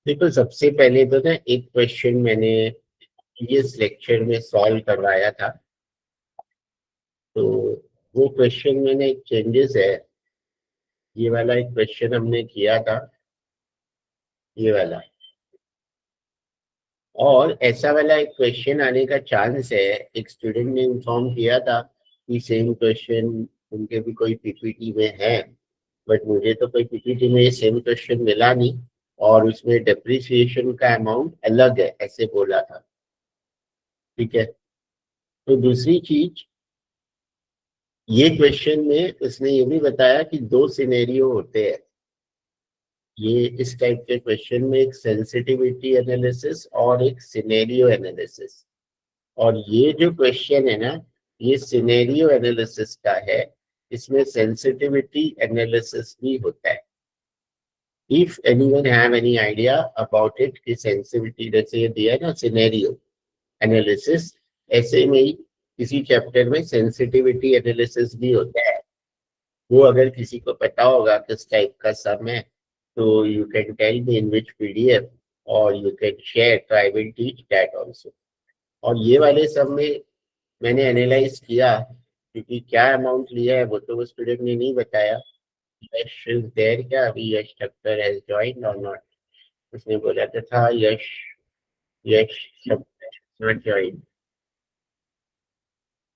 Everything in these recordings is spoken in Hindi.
देखो, सबसे पहले तो ना एक क्वेश्चन मैंने प्रीवियस लेक्चर में सॉल्व करवाया था। तो वो क्वेश्चन में ना एक चेंजेस है। ये वाला एक क्वेश्चन हमने किया था, ये वाला, और ऐसा वाला एक क्वेश्चन आने का चांस है। एक स्टूडेंट ने इन्फॉर्म किया था कि सेम क्वेश्चन उनके भी कोई पीपीटी में है, बट मुझे तो कोई पीपीटी में सेम क्वेश्चन मिला नहीं, और उसमें डेप्रिसिएशन का अमाउंट अलग है, ऐसे बोला था। ठीक है। तो दूसरी चीज, ये क्वेश्चन में उसने ये भी बताया कि दो सिनेरियो होते हैं। ये इस टाइप के क्वेश्चन में एक सेंसिटिविटी एनालिसिस और एक सिनेरियो एनालिसिस। और ये जो क्वेश्चन है ना, ये सिनेरियो एनालिसिस का है। इसमें सेंसिटिविटी एनालिसिस भी होता है। If anyone have any idea about it कि सेंसिटिविटी, जैसे ये दिया है ना सिनेरियो एनालिसिस, ऐसे में ही किसी चैप्टर में सेंसिटिविटी एनालिसिस भी होता है। वो अगर किसी को पता होगा किस टाइप का सम है, तो you can tell me in which PDF, और you can share, I will teach that also. और ये वाले सब में मैंने एनालाइज किया, क्योंकि क्या अमाउंट लिया है वो तो वो स्टूडेंट ने नहीं बताया। यश इज देयर क्या, अभी यश ठक्कर हैज जॉइंड और नॉट? उसने बोला था यश, यश ठक्कर नॉट जॉइंड।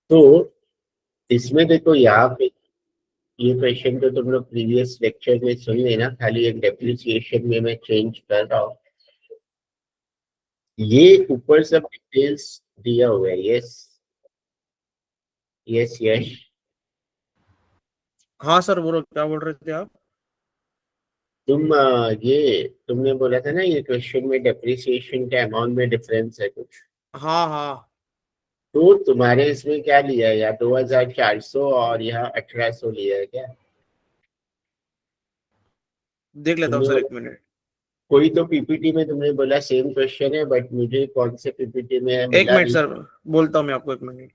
तो इसमें देखो, यहाँ पे ये क्वेश्चन तो तुम लोग प्रीवियस लेक्चर में सुन लेना, खाली एक डेप्रिसिएशन में मैं चेंज कर रहा हूँ। ये ऊपर सब डिटेल्स दिया हुआ है। यस, यस, यश। हाँ सर, बोलो क्या बोल रहे थे आप? ये तुमने बोला था ना, ये क्वेश्चन में डेप्रिसिएशन के अमाउंट में डिफरेंस है कुछ। हाँ हाँ, तो तुम्हारे इसमें क्या लिया है, या 2400 और यहाँ 1800 लिया है क्या? देख लेता हूँ तुमने सर, बोला, एक मिनट। कोई तो पीपीटी में तुमने बोला सेम क्वेश्चन है, बट मुझे कौन से पीपीटी में है एक मिला मिनट नहीं। सर, बोलता हूँ मैं आपको, एक मिनट।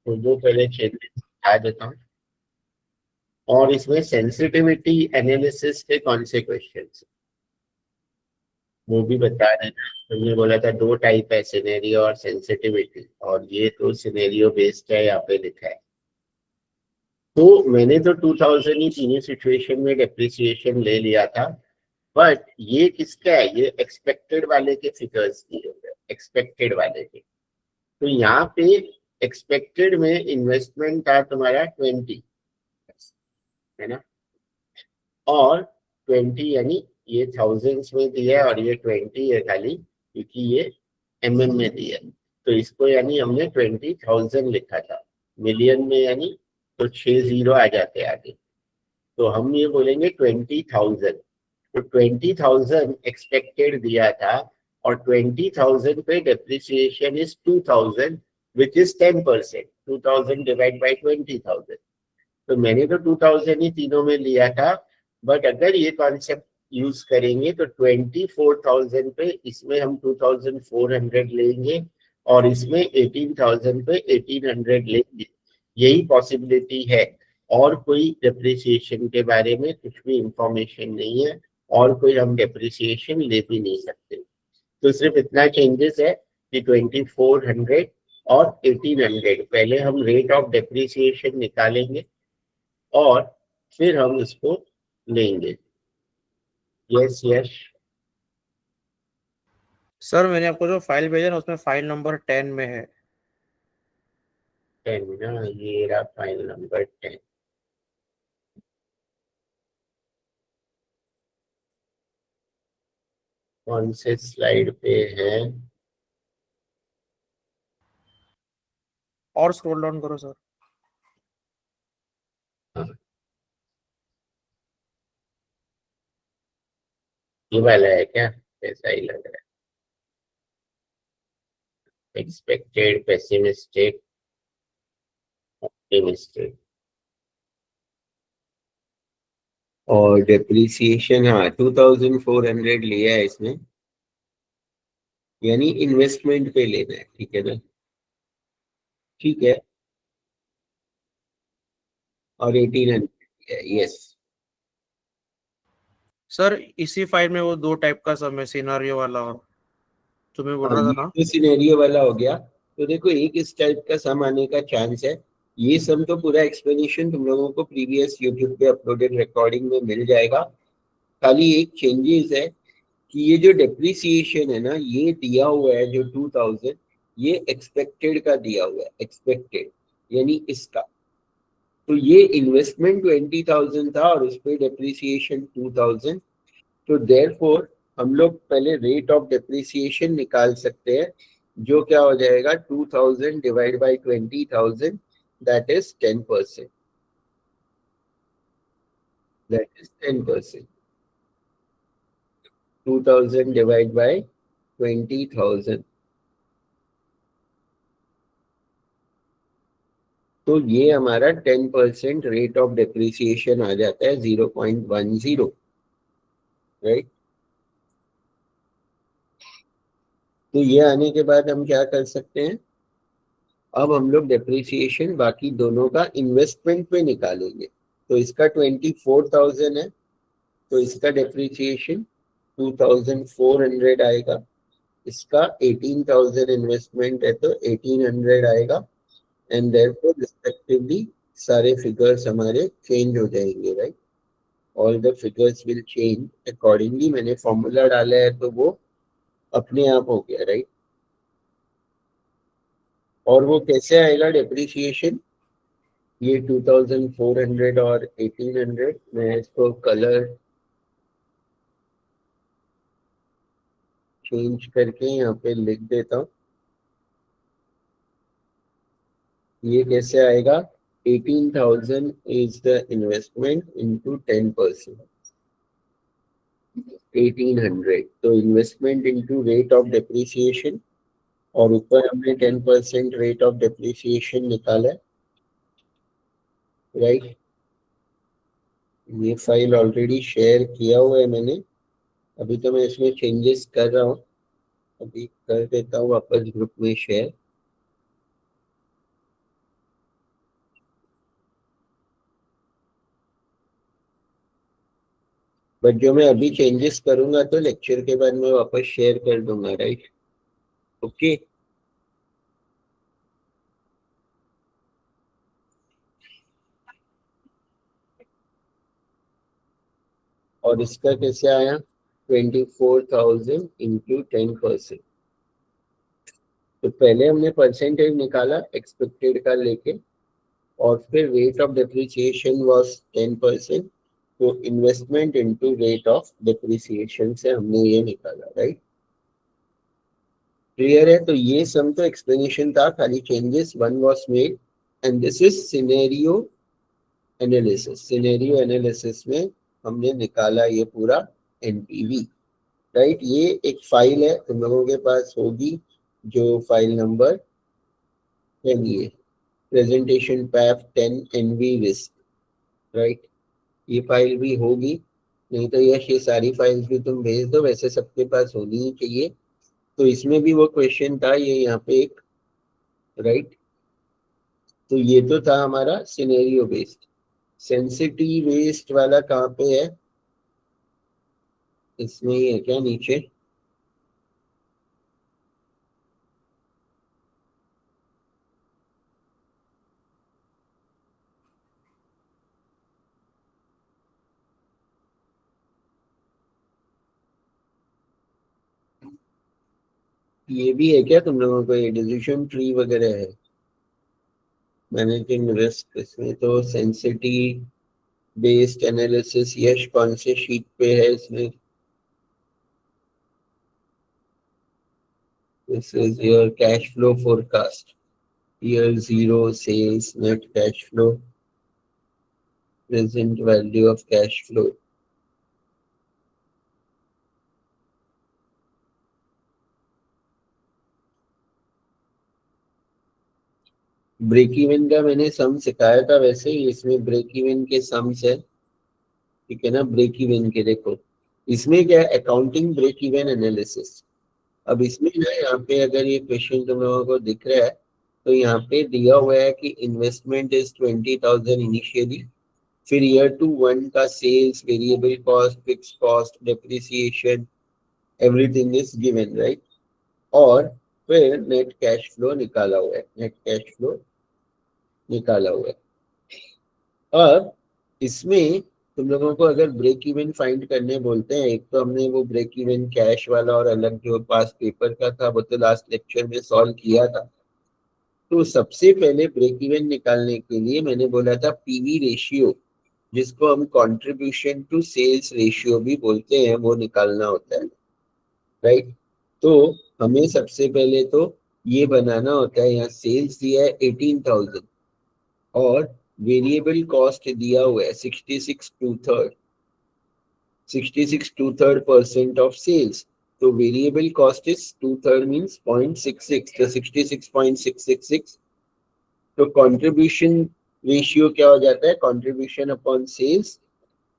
तो वो पहले चेंजेस बता देता हूँ। और इसमें सेंसिटिविटी एनालिसिस के कौन से क्वेश्चन, वो भी बता देना। तुमने बोला था दो टाइप है, सिनेरियो और सेंसिटिविटी, और ये तो सिनेरियो बेस्ड है, यहाँ पे लिखा है। तो मैंने तो 2000 ही तीनों सिचुएशन में डेप्रिसिएशन ले लिया था। बट ये किसका है, ये एक्सपेक्टेड वाले के फिगर्स दिए हुए, एक्सपेक्टेड वाले के। तो यहाँ पे एक्सपेक्टेड में इन्वेस्टमेंट था तुम्हारा 20, है ना? और 20 यानी ये थाउजेंड्स में दिया है, और ये 20 है खाली, क्योंकि ये एमएम में दिया है। तो इसको यानी हमने 20,000 लिखा था, मिलियन में यानी तो 6 जीरो आ जाते आगे। तो हम ये बोलेंगे 20,000। तो 20,000 एक्सपेक्टेड दिया था, और 20,000 पे depreciation is 2,000, which is 10%। 2,000 divide by 20,000। तो मैंने तो 2,000 ही तीनों में लिया था। बट अगर ये कॉन्सेप्ट यूज करेंगे तो 24,000 पे इसमें हम 2,400 लेंगे, और इसमें 18,000 पे 1,800 लेंगे। यही पॉसिबिलिटी है। और कोई डेप्रिसिएशन के बारे में कुछ भी इंफॉर्मेशन नहीं है, और कोई हम डेप्रिसिएशन ले भी नहीं सकते। तो सिर्फ इतना चेंजेस है कि 2,400 और 1,800 पहले हम रेट ऑफ डेप्रिसिएशन निकालेंगे, और फिर हम इसको लेंगे। Yes, yes. सर मैंने आपको जो फाइल भेजा ना, उसमें फाइल नंबर 10 में है। 10 ना, ये रहा फाइल नंबर 10। कौन से स्लाइड पे है? और स्क्रॉल डाउन करो सर। हाँ, ये वाला है क्या? ऐसा ही लग रहा है, एक्सपेक्टेड, पेसिमिस्टिक, ऑप्टिमिस्टिक। और डेप्रिसिएशन, हाँ, 2,400 लिया है इसमें, यानी इन्वेस्टमेंट पे लेना है, ठीक है ना? ठीक है। और 1,800 है, यस। सर इसी फाइल में वो दो टाइप का सम है, सिनारियो वाला और जो मैं बोल रहा था ना। ये सिनेरियो वाला हो गया। तो देखो एक इस टाइप का सम आने का चांस है। ये सम तो पूरा एक्सप्लेनेशन तुम लोगों को प्रीवियस यूट्यूब पे अपलोडेड रिकॉर्डिंग में मिल जाएगा। खाली एक चेंजेस है कि ये जो डेप्रिसिएशन है ना, ये दिया हुआ है जो 2000, ये एक्सपेक्टेड का दिया हुआ है, एक्सपेक्टेड यानी इसका। तो ये इन्वेस्टमेंट 20,000 था और उस पर डेप्रिसिएशन 2000। तो देयरफॉर हम लोग पहले रेट ऑफ डेप्रिसिएशन निकाल सकते हैं, जो क्या हो जाएगा 2000 divide by 20,000, that is 10%। That is 10%। 2000 divide by 20,000। तो ये हमारा 10% रेट ऑफ डेप्रिसिएशन आ जाता है, 0.10, राइट। तो ये आने के बाद हम क्या कर सकते हैं, अब हम लोग डेप्रिसिएशन बाकी दोनों का इन्वेस्टमेंट पे निकालेंगे। तो इसका 24,000 है, तो इसका डेप्रिसिएशन 2,400 आएगा। इसका 18,000 इन्वेस्टमेंट है तो 1,800 आएगा। एंड देयरफॉर रिस्पेक्टिवली सारे फिगर्स हमारे चेंज हो जाएंगे, right. All the figures will change accordingly. मैंने फॉर्मूला डाला है तो वो अपने आप हो गया, राइट। और वो कैसे आएगा डेप्रिसिएशन, ये 2,400 और 1,800, मैं इसको कलर चेंज करके यहाँ पे लिख देता हूँ। ये कैसे आएगा, 18,000 इज द इन्वेस्टमेंट इनटू 10%, 1,800। तो investment into rate of depreciation, और ऊपर हमने 10% रेट ऑफ डेप्रिसिएशन निकाला है, राइट। ये फाइल ऑलरेडी शेयर किया हुआ है मैंने, अभी तो मैं इसमें चेंजेस कर रहा हूँ, अभी कर देता हूँ वापस ग्रुप में शेयर। बट जो मैं अभी चेंजेस करूंगा तो लेक्चर के बाद मैं वापस शेयर कर दूंगा, राइट। ओके। और इसका कैसे आया, 24,000 इंटू 10%। तो पहले हमने परसेंटेज निकाला एक्सपेक्टेड का लेके, और फिर रेट ऑफ डेप्रिसिएशन वाज 10%। तो investment into rate of depreciation से हमने ये निकाला, राइट। क्लियर है। तो ये सम तो एक्सप्लेनेशन था, खाली changes one was made. And this is scenario analysis. Scenario analysis में हमने निकाला ये पूरा एनपीवी, राइट। ये एक फाइल है, तुम लोगों के पास होगी, जो फाइल नंबर है ये प्रेजेंटेशन पैफ 10 एनवी रिस्क, राइट। ये फाइल भी होगी, नहीं तो यश ये सारी फाइल्स भी तुम भेज दो, वैसे सबके पास होनी ही चाहिए। तो इसमें भी वो क्वेश्चन था ये यहाँ पे एक, राइट। तो ये तो था हमारा सिनेरियो बेस्ड। सेंसिटिव बेस्ड वाला कहाँ पे है, इसमें ही है क्या नीचे, ये भी है क्या तुम लोगों को, ये डिसीजन ट्री वगैरह है, मैनेजिंग रिस्क। इसमें तो सेंसिटिव बेस्ड एनालिसिस यश कौन से शीट पे है इसमें, this is your cash flow forecast, year 0 sales net cash flow, present value of cash flow. Break even का मैंने सम सिखाया था, वैसे ही इसमें ब्रेक इवन के सम्स है, ठीक है ना। ब्रेक इवन के देखो, इसमें क्या है, अकाउंटिंग ब्रेक इवन एनालिसिस। अब इसमें ना यहाँ पे अगर ये क्वेश्चन तुम लोगों को दिख रहा है, तो यहाँ पे दिया हुआ है कि इन्वेस्टमेंट इज 20,000 इनिशियली, फिर ईयर 2 1 का sales, variable cost, fixed cost, depreciation, everything is given, right. और फिर नेट कैश फ्लो निकाला हुआ है, नेट कैश फ्लो निकाला हुआ है। अब इसमें तुम लोगों को अगर ब्रेक इवन फाइंड करने बोलते हैं, एक तो हमने वो ब्रेक इवन कैश वाला और अलग जो पास पेपर का था वो तो लास्ट लेक्चर में सॉल्व किया था। तो सबसे पहले ब्रेक इवन निकालने के लिए मैंने बोला था पीवी रेशियो, जिसको हम कंट्रीब्यूशन टू सेल्स रेशियो भी बोलते हैं, वो निकालना होता है, राइट। तो हमें सबसे पहले तो ये बनाना होता है, यहाँ सेल्स दिया है 18,000 और वेरिएबल कॉस्ट दिया हुआ है 66 2/3 ऑफ सेल्स। तो वेरिएबल कॉस्ट इज 2/3 मीन्स 0.66, तो 66.666। तो कंट्रीब्यूशन रेशियो क्या हो जाता है, कंट्रीब्यूशन अपॉन सेल्स,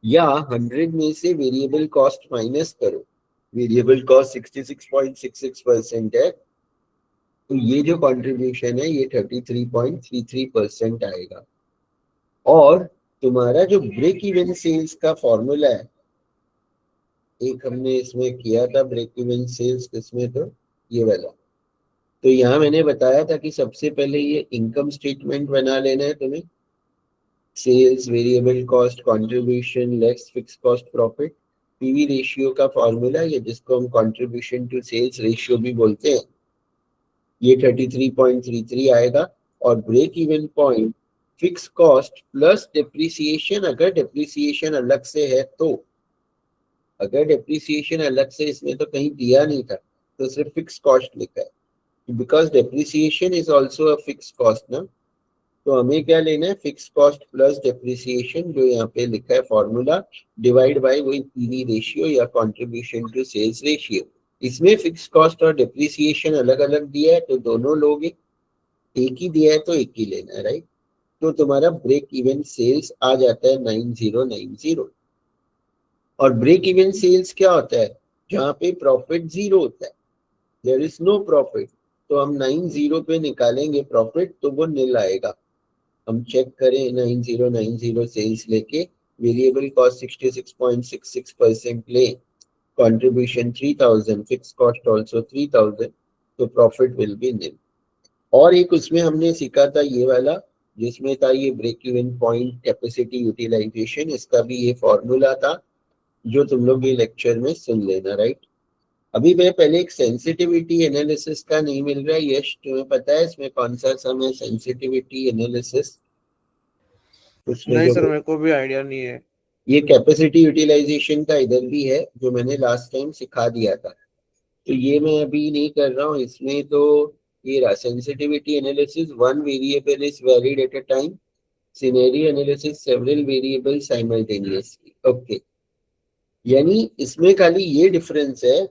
या 100 में से वेरिएबल कॉस्ट माइनस करो, वेरिएबल कॉस्ट 66.66% है, तो ये जो कंट्रीब्यूशन है ये 33.33% आएगा। और तुम्हारा जो ब्रेक इवन सेल्स का फॉर्मूला है, एक हमने इसमें किया था ब्रेक इवन सेल्स, किसमें तो ये वाला। तो यहाँ मैंने बताया था कि सबसे पहले ये इनकम स्टेटमेंट बना लेना है तुम्हें, sales, variable cost, contribution less fixed cost profit. PV ratio का फॉर्मूला ये, जिसको हम कंट्रीब्यूशन टू सेल्स रेशियो भी बोलते हैं, ये 33.33 आएगा। और break even point fixed cost plus depreciation, अगर डेप्रिसिएशन अलग से है तो, अगर डेप्रिसिएशन अलग से इसमें तो कहीं दिया नहीं था, तो सिर्फ फिक्स कॉस्ट लिखा है, because depreciation is also a fix cost ना। तो हमें क्या लेना है, फिक्स कॉस्ट प्लस डेप्रिसिएशन, जो यहाँ पे लिखा है फॉर्मूला, डिवाइड बाय वही पीवी रेशियो या कंट्रीब्यूशन टू सेल्स रेशियो। इसमें फिक्स कॉस्ट और डेप्रिसिएशन अलग अलग दिया है, तो दोनों लोग एक ही दिया है तो एक ही लेना है, राइट। तो तुम्हारा ब्रेक इवन सेल्स आ जाता है 9090। और ब्रेक इवन सेल्स क्या होता है, जहाँ पे प्रॉफिट जीरो होता है, देयर इज नो प्रॉफिट, तो हम 90 पे निकालेंगे प्रॉफिट, तो वो नील आएगा। हम चेक करें 9090 सेल्स लेके, वेरिएबल कॉस्ट 66.66% ले, कंट्रीब्यूशन 3000, फिक्स कॉस्ट आल्सो 3000, तो प्रॉफिट विल बी नील। और एक उसमें हमने सीखा था ये वाला, जिसमें था ये break even point capacity utilization, इसका भी ये फॉर्मूला था, जो तुम लोग ये लेक्चर में सुन लेना, राइट। अभी मैं पहले एक सेंसिटिविटी एनालिसिस का नहीं मिल रहा है, यश तुम्हें पता है इसमें कौन सा सम है, सेंसिटिविटी एनालिसिस? उसमें नहीं जो सर, मेरे को भी आइडिया नहीं है। ये कैपेसिटी यूटिलाइजेशन का इधर भी है, जो मैंने लास्ट टाइम सिखा दिया था, तो ये मैं अभी नहीं कर रहा हूँ इसमें। तो ये रहा sensitivity analysis, one variable is valid at a time, scenario analysis several variable simultaneously. Okay, यानी इसमें खाली ये डिफरेंस है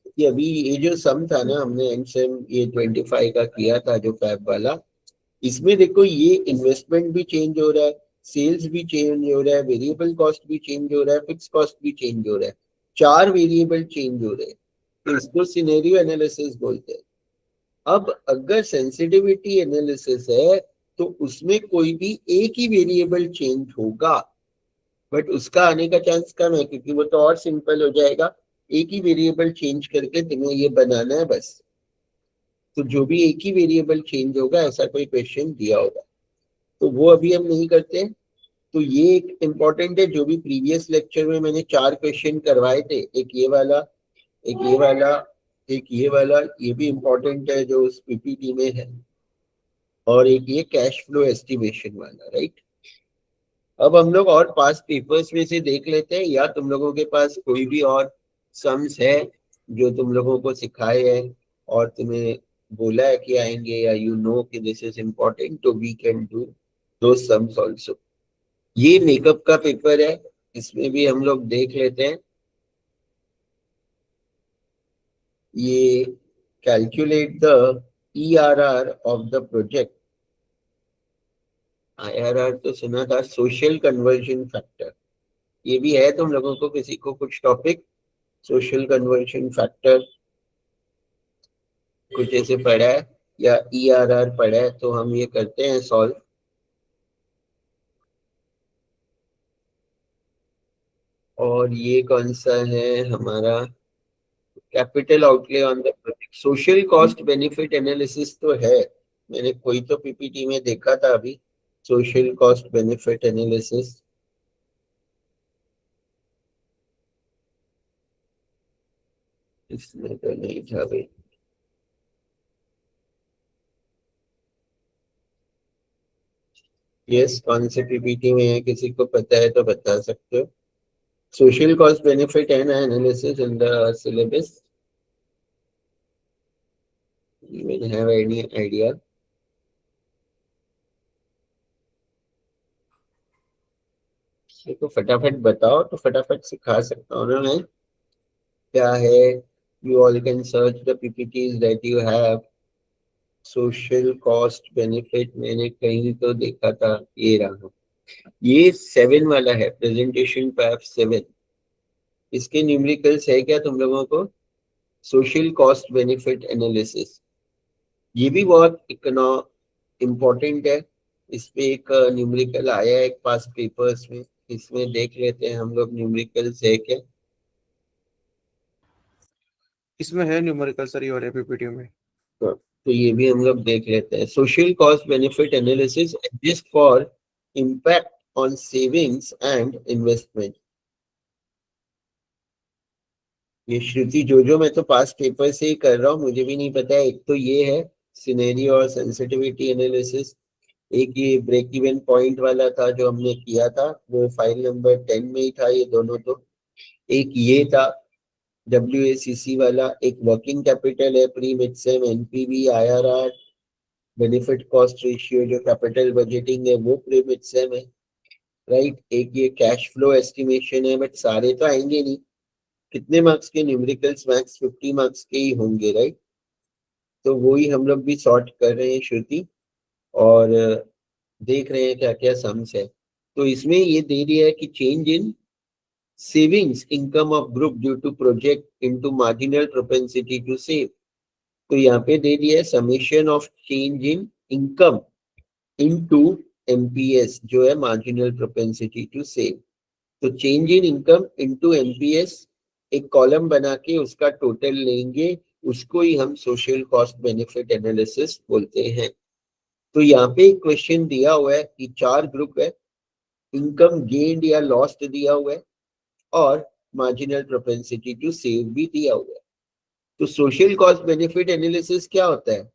कि अभी ये जो सम था ना, हमने एंड सम ये 25 का किया था जो फैब वाला, इसमें देखो ये इन्वेस्टमेंट भी चेंज हो रहा है, सेल्स भी चेंज हो रहा है, वेरिएबल कॉस्ट भी चेंज हो रहा है, फिक्स कॉस्ट भी चेंज हो रहा है, चार वेरिएबल चेंज हो रहे हैं, तो इसको सिनेरियो एनालिसिस बोलते हैं। अब अगर सेंसिटिविटी एनालिसिस है तो उसमें कोई भी एक ही वेरिएबल चेंज होगा, बट उसका आने का चांस कम है, क्योंकि वो तो और सिंपल हो जाएगा, एक ही वेरिएबल चेंज करके तुम्हें ये बनाना है बस। तो जो भी एक ही वेरिएबल चेंज होगा ऐसा कोई क्वेश्चन दिया होगा, तो वो अभी हम नहीं करते। तो ये एक इम्पॉर्टेंट है, जो भी प्रीवियस लेक्चर में मैंने 4 क्वेश्चन करवाए थे, एक ये वाला, एक ये वाला, एक ये वाला, ये भी इम्पोर्टेंट है जो उस पीपीटी में है, और एक ये कैश फ्लो एस्टिमेशन वाला, राइट। अब हम लोग और पास पेपर्स में से देख लेते हैं, या तुम लोगों के पास कोई भी और सम्स है जो तुम लोगों को सिखाए हैं और तुम्हें बोला है कि आएंगे, या यू नो कि दिस इज इम्पोर्टेंट, तो वी कैन डू दो सम्स ऑल्सो। ये मेकअप का पेपर है, इसमें भी हम लोग देख लेते हैं। ये calculate the ERR of the project. IRR तो सुना था, सोशल कन्वर्जन फैक्टर, ये भी है तुम लोगों को किसी को कुछ टॉपिक, सोशल कन्वर्जन फैक्टर कुछ ऐसे पढ़ा है, या ERR पढ़ा है, तो हम ये करते हैं सॉल्व। और ये कौन सा है हमारा capital outlay on the project, social cost benefit analysis तो है, मैंने कोई तो पीपीटी में देखा था अभी, सोशल कॉस्ट बेनिफिट एनालिसिस। इसमें तो नहीं था भाई। यस, कौन से पीपीटी में है, किसी को पता है तो बता सकते हो? Social cost benefit and analysis in the syllabus, you will have any idea? किसी को फटाफट बताओ तो फटाफट सिखा सकता हूँ ना मैं, क्या है? You all can search the PPTs that you have. Social cost benefit मैंने कहीं तो देखा था, ये रहा, ये 7 वाला है, प्रेजेंटेशन पैप 7। इसके न्यूमेरिकल्स है क्या तुम लोगों को? सोशल कॉस्ट बेनिफिट एनालिसिस, ये भी बहुत इकोनो इम्पोर्टेंट है। इस पे एक न्यूमेरिकल आया है एक पास पेपर्स में, इसमें देख लेते हैं हम लोग न्यूमेरिकल्स है क्या। इसमें है न्यूमेरिकल सर ये वाले पीपीटी में। तो ये भी हम लोग देख लेते हैं। Social cost benefit analysis adjust for impact on savings and investment. ये श्रुति जो मैं तो पास पेपर से ही कर रहा हूँ, मुझे भी नहीं पता है। एक तो ये है सिनेरियो और सेंसिटिविटी एनालिसिस, एक ये ब्रेक इवन पॉइंट वाला था जो हमने किया था, वो फाइल नंबर 10 में ही था ये दोनों तो। एक ये था WACC वाला, एक वर्किंग कैपिटल है, pre mid sem NPV IRR benefit cost ratio, जो कैपिटल बजटिंग है वो प्री मिड सेम है, राइट। एक ये कैश फ्लो एस्टिमेशन है, बट सारे तो आएंगे नहीं। कितने मार्क्स के न्यूमेरिकल्स? मैक्स 50 मार्क्स के ही होंगे, राइट। तो वो ही हम लोग भी सॉर्ट कर रहे हैं श्रुति, और देख रहे हैं क्या क्या सम्स है। तो इसमें ये दे दिया है कि change in savings income of group due to project into marginal propensity to save. तो यहाँ पे दे दिया है summation of change in income into MPS, जो है मार्जिनल प्रोपेंसिटी टू सेव। तो change in income into MPS एक कॉलम बना के उसका टोटल लेंगे, उसको ही हम सोशल कॉस्ट बेनिफिट एनालिसिस बोलते हैं। तो यहाँ पे एक क्वेश्चन दिया हुआ है कि 4 ग्रुप है, इनकम गेन्ड या लॉस्ट दिया हुआ है, और मार्जिनल प्रोपेंसिटी टू सेव भी दिया हुआ है। तो सोशल कॉस्ट बेनिफिट एनालिसिस क्या होता है?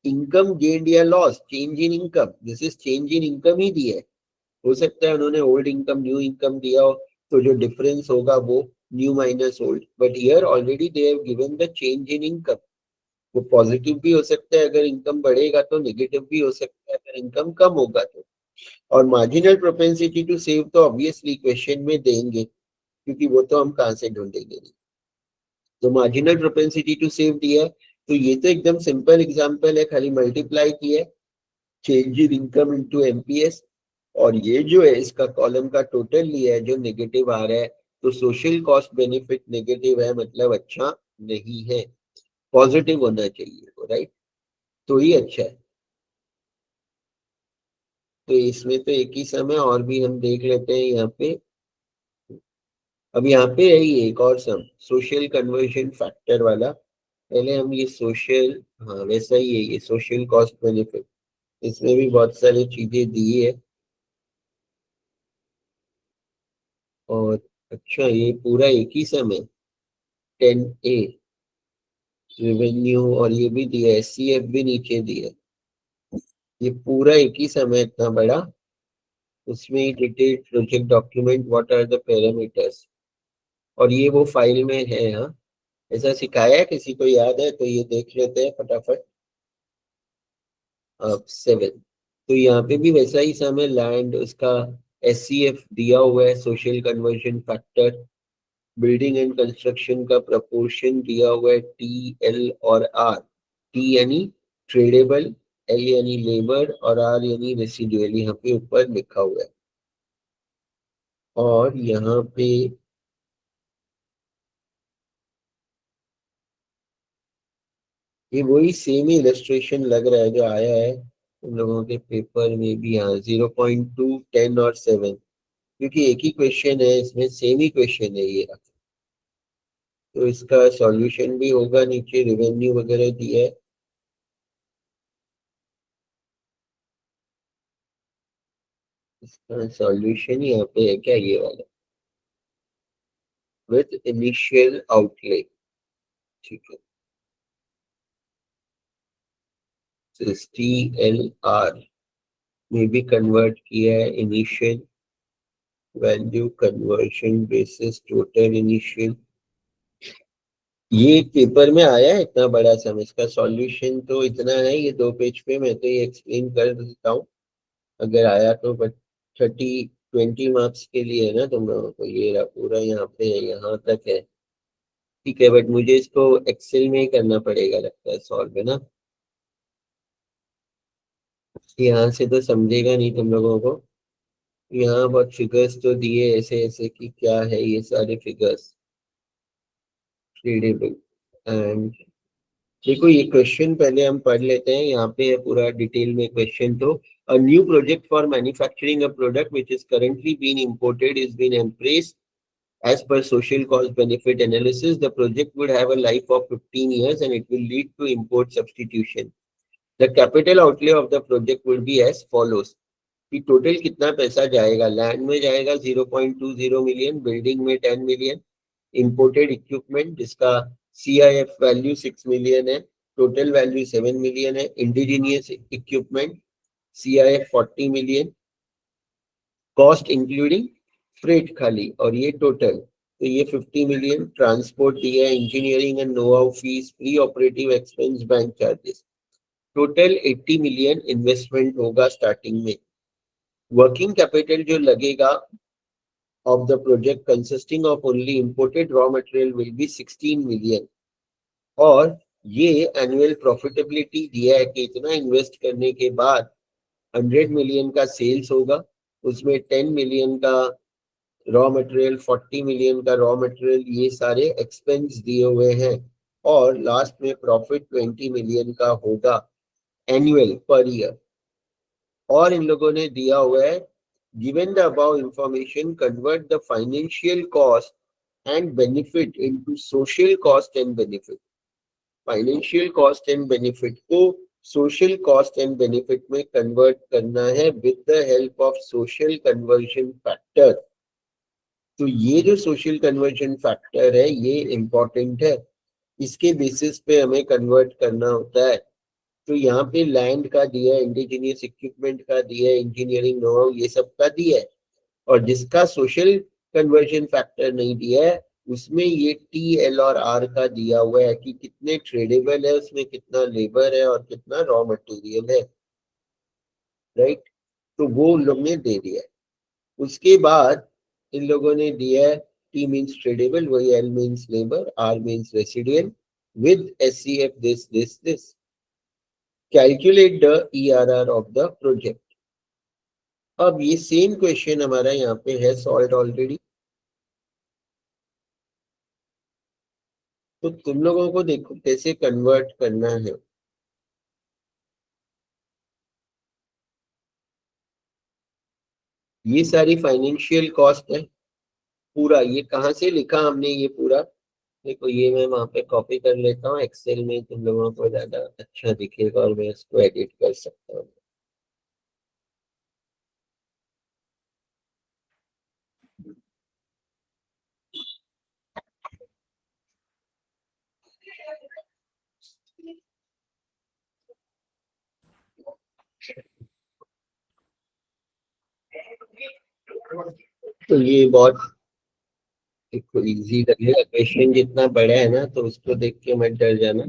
इनकम गेन्ड या loss, change in income, this is change in income ही दिया है। हो सकता है उन्होंने ओल्ड इनकम न्यू इनकम दिया हो, तो जो डिफरेंस होगा वो new minus old, but here already they have given the change in income. वो पॉजिटिव भी हो सकता है अगर इनकम बढ़ेगा, तो नेगेटिव भी हो सकता है अगर इनकम कम होगा तो। और मार्जिनल प्रोपेंसिटी टू सेव तो ऑब्वियसली क्वेश्चन में देंगे, क्योंकि वो तो हम कहाँ से ढूंढेंगे नहीं। तो मार्जिनल प्रोपेंसिटी टू सेव दिया है, तो ये तो एकदम सिंपल एग्जांपल है, खाली मल्टीप्लाई किया है change in income into MPS, और ये जो है इसका कॉलम का टोटल लिया है जो नेगेटिव आ रहा है। तो सोशल कॉस्ट बेनिफिट नेगेटिव है, मतलब अच्छा नहीं है, पॉजिटिव होना चाहिए वो, राइट। तो ही अच्छा है। तो इसमें तो एक ही समय और भी हम देख लेते हैं यहाँ पे। अब यहाँ पे है ये एक और सम, सोशल कन्वर्जन फैक्टर वाला। पहले हम ये सोशल, हाँ वैसा ही है ये सोशल कॉस्ट बेनिफिट, इसमें भी बहुत सारी चीजें दी है। और अच्छा, ये पूरा एक ही सम है, 10A रेवेन्यू, और ये भी दिया है, CF भी नीचे दिया है। ये पूरा एक ही सम है इतना बड़ा, उसमें detailed project document, what are the parameters, और ये वो फाइल में है। हाँ, ऐसा सिखाया है, किसी को याद है तो ये देख लेते हैं फटाफट। 7, तो यहाँ पे भी वैसा ही सम है, लैंड उसका SCF दिया हुआ है, social conversion factor, building and construction का प्रपोर्शन दिया हुआ है TL और R। T यानी ट्रेडेबल, L यानी लेबर, और R यानी रेसिडुअल, यहाँ पे ऊपर लिखा हुआ है। और यहाँ पे ये वही सेम ही इलस्ट्रेशन लग रहा है जो आया है उन लोगों के पेपर में भी। यहाँ 0.2, 10 और 7, क्योंकि एक ही क्वेश्चन है इसमें, सेम ही क्वेश्चन है ये, तो इसका सॉल्यूशन भी होगा, नीचे रेवेन्यू वगैरह दिया है। इसका सॉल्यूशन यहाँ पे है क्या, ये वाला, विद इनिशियल आउटले, ठीक है, STLR में भी कन्वर्ट किया है, initial value conversion basis total initial. ये पेपर में आया है इतना बड़ा सम, इसका सॉल्यूशन तो इतना है, ये 2 पेज पे, मैं तो ये एक्सप्लेन कर देता हूँ अगर आया तो, बट 20 मार्क्स के लिए है ना तुम लोगों को, ये रहा पूरा, यहाँ पे है, यहाँ तक है, ठीक है, बट मुझे इसको एक्सेल में ही करना पड़ेगा लगता है सॉल्व, है ना, यहाँ से तो समझेगा नहीं तुम लोगों को। यहाँ बहुत फिगर्स तो दिए ऐसे ऐसे कि क्या है ये सारे फिगर्स, रीडेबल। एंड देखो ये क्वेश्चन पहले हम पढ़ लेते हैं, यहाँ पे है पूरा डिटेल में क्वेश्चन। तो a new project for manufacturing a product which is currently being imported is being embraced as per social cost benefit analysis. The project would have a life of 15 years and it will lead to import substitution. The capital outlay of the project will be as follows. कि टोटल कितना पैसा जाएगा, लैंड में जाएगा 0.20 मिलियन, बिल्डिंग में 10 मिलियन, इंपोर्टेड इक्विपमेंट जिसका CIF वैल्यू 6 मिलियन है, टोटल वैल्यू 7 मिलियन है, indigenous equipment CIF 40 million, cost including freight खाली, और ये टोटल, तो ये 50 मिलियन, ट्रांसपोर्ट दिया है, engineering and know how fees, pre operative expense, bank charges, total 80 million investment होगा स्टार्टिंग में। वर्किंग कैपिटल जो लगेगा of the project consisting of only imported raw material will be 16 million, और ये एनुअल प्रॉफिटेबिलिटी दिया है कि इतना इन्वेस्ट करने के बाद 100 मिलियन का सेल्स होगा, उसमें 10 मिलियन का रॉ मटेरियल, 40 मिलियन का रॉ मटेरियल, ये सारे एक्सपेंस दिए हुए हैं, और लास्ट में प्रॉफिट 20 मिलियन का होगा एनुअल पर ईयर। और इन लोगों ने दिया हुआ है, given the above information convert the financial cost and benefit into social cost and benefit। Financial cost and benefit को सोशल कॉस्ट एंड बेनिफिट में कन्वर्ट करना है with the help of social conversion factor. तो ये जो सोशल कन्वर्जन फैक्टर है ये इंपॉर्टेंट है, इसके बेसिस पे हमें कन्वर्ट करना होता है। तो यहाँ पे लैंड का दिया है, इंडिजीनियस इक्विपमेंट का दिया है, इंजीनियरिंग नो हाउ ये सब का दिया है, और जिसका सोशल कन्वर्जन फैक्टर नहीं दिया है उसमें ये TLR का दिया हुआ है कि कितने ट्रेडेबल है, उसमें कितना लेबर है और कितना रॉ मटेरियल है, राइट। तो वो उन लोग ने दे दिया है। उसके बाद इन लोगों ने दिया है T मीन्स ट्रेडेबल, वही L means labour, R means residual, with SCF this calculate the ERR of the project. अब ये सेम क्वेश्चन हमारा यहाँ पे है सॉल्व ऑलरेडी, तो तुम लोगों को देखो कैसे कन्वर्ट करना है। ये सारी फाइनेंशियल कॉस्ट है, पूरा ये कहाँ से लिखा हमने ये पूरा, देखो ये मैं वहां पे कॉपी कर लेता हूँ एक्सेल में, तुम लोगों को ज्यादा अच्छा दिखेगा और मैं इसको एडिट कर सकता हूँ। तो ये बहुत इजी लगेगा, क्वेश्चन जितना बड़ा है ना तो उसको देख के मत डर जाना।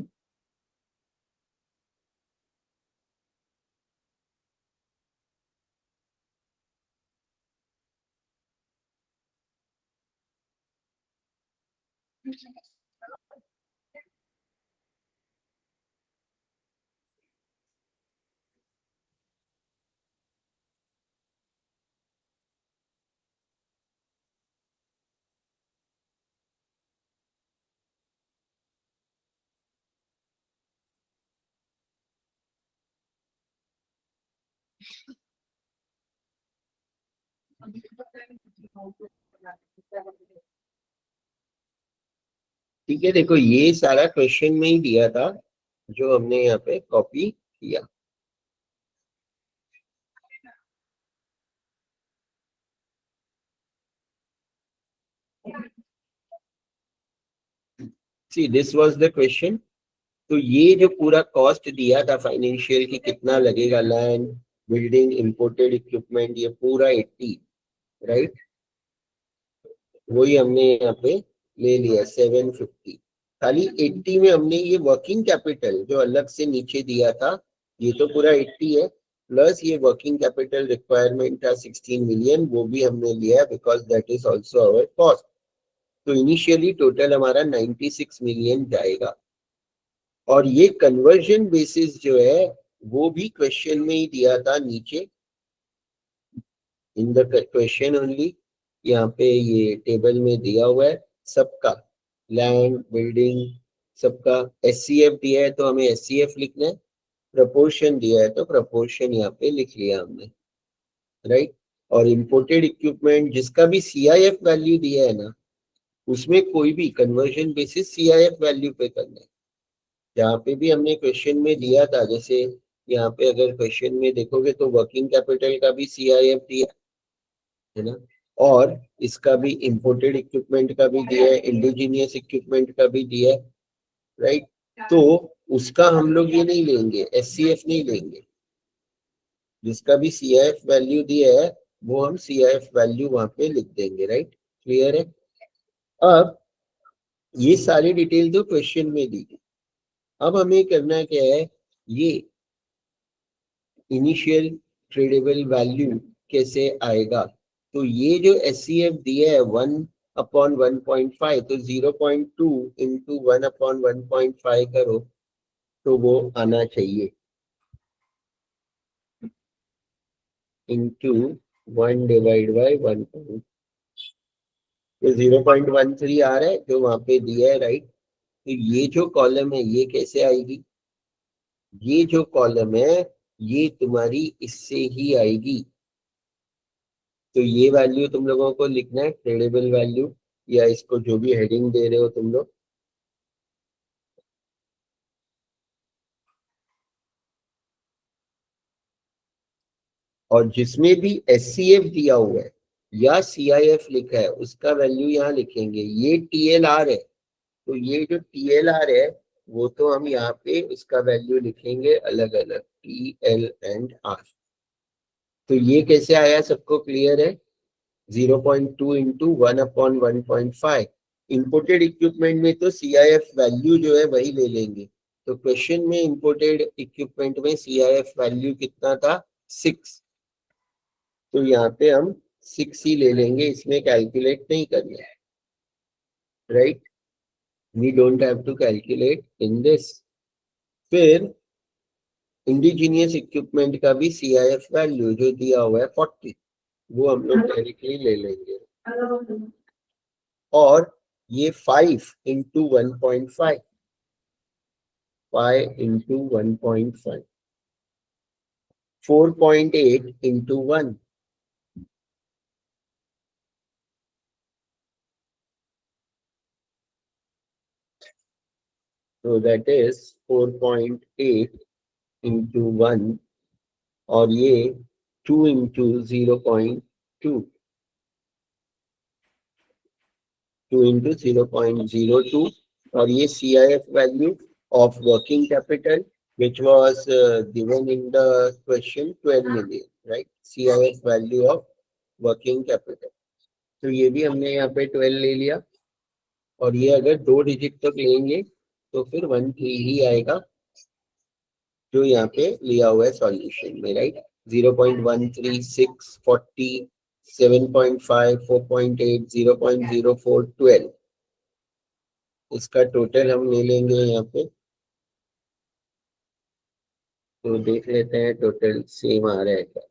ठीक है, देखो ये सारा क्वेश्चन में ही दिया था जो हमने यहाँ पे कॉपी किया। See this was the question. तो ये जो पूरा कॉस्ट दिया था फाइनेंशियल की कितना लगेगा, लैंड, बिल्डिंग, इंपोर्टेड इक्विपमेंट, ये पूरा 80, राइट, वही हमने यहाँ पे ले लिया 750। खाली 80 में हमने ये वर्किंग कैपिटल जो अलग से नीचे दिया था, ये तो पूरा 80 है, प्लस ये वर्किंग कैपिटल रिक्वायरमेंट था 16 मिलियन, वो भी हमने लिया because that is also our cost. तो इनिशियली टोटल हमारा 96 मिलियन जाएगा। और ये कन्वर्जन बेसिस जो है वो भी क्वेश्चन में ही दिया था नीचे, इन द क्वेश्चन ओनली, यहाँ पे ये टेबल में दिया हुआ है सबका, लैंड, बिल्डिंग, सबका एससीएफ दिया है तो हमें एससीएफ लिखना है, प्रपोर्शन दिया है तो प्रपोर्शन यहाँ पे लिख लिया हमने, राइट। और इंपोर्टेड इक्विपमेंट जिसका भी सीआईएफ वैल्यू दिया है ना, उसमें कोई भी कन्वर्जन बेसिस सीआईएफ वैल्यू पे करना है। जहाँ पे भी हमने क्वेश्चन में दिया था, जैसे यहाँ पे अगर क्वेश्चन में देखोगे तो वर्किंग कैपिटल का भी सीआईएफ दिया है ना, और इसका भी इंपोर्टेड इक्विपमेंट का भी दिया है, इंडिजीनियस इक्विपमेंट का भी दिया है, राइट। तो उसका हम लोग ये नहीं लेंगे, एससीएफ नहीं लेंगे, जिसका भी सीआईएफ वैल्यू दिया है वो हम सीआईएफ वैल्यू वहां पे लिख देंगे, राइट। क्लियर है। अब ये सारी डिटेल तो क्वेश्चन में दी गई। अब हमें करना क्या है, ये इनिशियल ट्रेडेबल वैल्यू कैसे आएगा। तो ये जो एससीएफ दिया है 1/1.5, तो 0.2 इंटू 1/1.5 करो तो वो आना चाहिए इंटू 1/1, तो 0.13 आ रहा है जो वहां पे दिया है, राइट। तो ये जो कॉलम है ये कैसे आएगी, ये जो कॉलम है ये तुम्हारी इससे ही आएगी। तो ये वैल्यू तुम लोगों को लिखना है, ट्रेडेबल वैल्यू, या इसको जो भी हेडिंग दे रहे हो तुम लोग। और जिसमें भी एससीएफ दिया हुआ है या सीआईएफ लिखा है उसका वैल्यू यहाँ लिखेंगे। ये टीएलआर है, तो ये जो टीएलआर है वो तो हम यहाँ पे इसका वैल्यू लिखेंगे अलग अलग, टीएल एंड आर। तो ये कैसे आया, सबको क्लियर है। 0.2 इंटू 1/1.5। इंपोर्टेड इक्विपमेंट में तो सीआईएफ वैल्यू जो है वही ले लेंगे। तो क्वेश्चन में इंपोर्टेड इक्विपमेंट में सीआईएफ वैल्यू कितना था, 6। तो यहाँ पे हम 6 ही ले लेंगे, इसमें कैलकुलेट नहीं करना है, right. We don't have to calculate in this. फिर इंडिजीनियस इक्विपमेंट का भी सीआईएफ वैल्यू जो दिया हुआ है 40, वो हम लोग डायरेक्टली ले लेंगे। और ये 5 into 1.5, 5 into 1.5, 4.8 into 1, so that is 4.8 into 1, और ये 2 इंटू 0.2, 2 इंटू 0.02, और ये CIF value of working capital which was given in the question 12 million, right? CIF value of working capital, तो ये भी हमने यहाँ पे 12 ले लिया। और ये अगर 2 डिजिट तक लेंगे तो फिर 13 ही आएगा जो यहाँ पे लिया हुआ है सॉल्यूशन में, राइट। 0.136, 40, 7.5, 4.8, 0.04, 12, इसका टोटल हम ले लेंगे यहाँ पे। तो देख लेते हैं टोटल सेम आ रहा है क्या।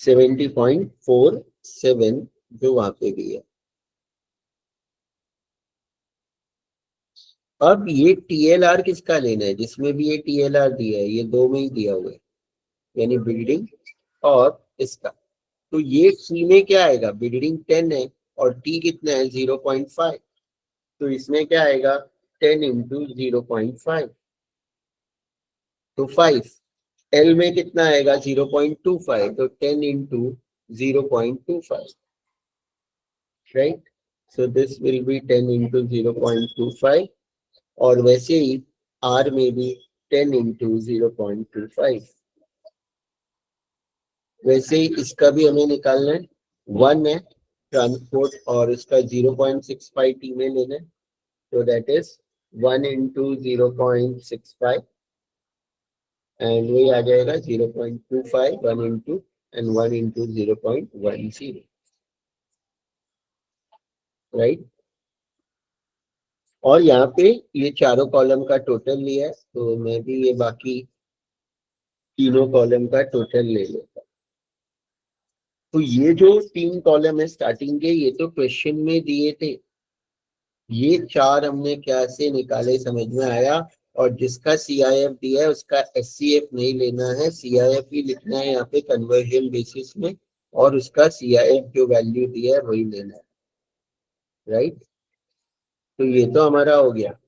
70.47 जो वहां पे भी है। अब ये टीएलआर किसका लेना है, जिसमें भी ये टीएलआर दिया है, ये 2 में ही दिया हुआ है, यानी बिल्डिंग और इसका। तो ये टी में क्या आएगा, बिल्डिंग 10 है और टी कितना है 0.5, तो इसमें क्या आएगा 10 इंटू 0.5 तो 5। एल में कितना आएगा 0.25, तो 10 into 0.25, right. So this will be 10 into 0.25, और वैसे ही आर में भी 10 इंटू 0.25। वैसे ही इसका भी हमें निकालना है, 1 है ट्रांसपोर्ट और इसका 0.65 टी में लेना है, तो दैट इज 1 इंटू 0.65 एंड वही आ जाएगा 0.25, 1 इंटू एंड 1 इंटू 0.10, राइट। और यहाँ पे ये चारों कॉलम का टोटल लिया है, तो मैं भी ये बाकी तीनों कॉलम का टोटल ले लेता। तो ये जो 3 कॉलम है स्टार्टिंग के, ये तो क्वेश्चन में दिए थे, ये 4 हमने कैसे निकाले समझ में आया। और जिसका CIF दिया है उसका SCF नहीं लेना है, CIF ही लिखना है यहाँ पे कन्वर्जन बेसिस में, और उसका CIF जो वैल्यू दिया है वही लेना है, राइट। तो ये तो हमारा हो गया।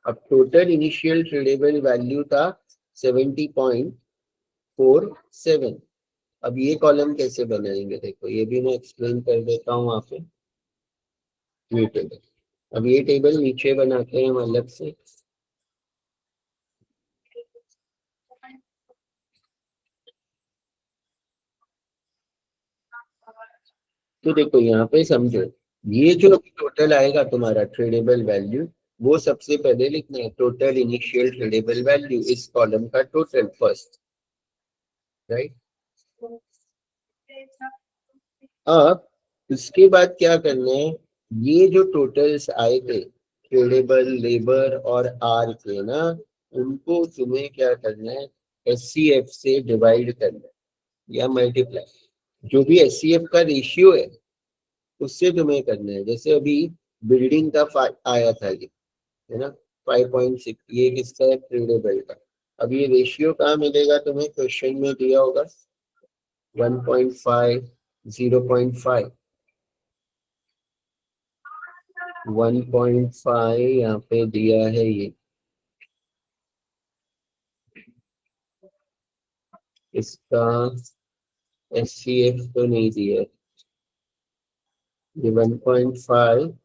अब टोटल इनिशियल ट्रेडेबल वैल्यू था 70.47। अब ये कॉलम कैसे बनाएंगे, देखो ये भी मैं एक्सप्लेन कर देता हूँ वहां पे। ये टेबल, अब ये टेबल नीचे बनाते हैं हम अलग से। तो देखो यहाँ पे समझो, ये जो टोटल आएगा तुम्हारा ट्रेडेबल वैल्यू, वो सबसे पहले लिखना है टोटल इनिशियल ट्रेडेबल वैल्यू, इस कॉलम का टोटल फर्स्ट, राइट। अब इसके बाद क्या करना है, ये जो टोटल्स आए थे ट्रेडेबल, लेबर और आर के ना, उनको तुम्हें क्या करना है SCF से डिवाइड करना है या मल्टीप्लाई। जो भी SCF का रेशियो है उससे तुम्हें करना है। जैसे अभी बिल्डिंग का आया था ये, है ना 5.6, ये किसका है ट्रेडेबल का। अब ये रेशियो कहाँ मिलेगा तुम्हें, क्वेश्चन में दिया होगा 1.5, 0.5, 1.5 यहाँ पे दिया है ये, इसका SCF तो नहीं दिया है, ये 1.5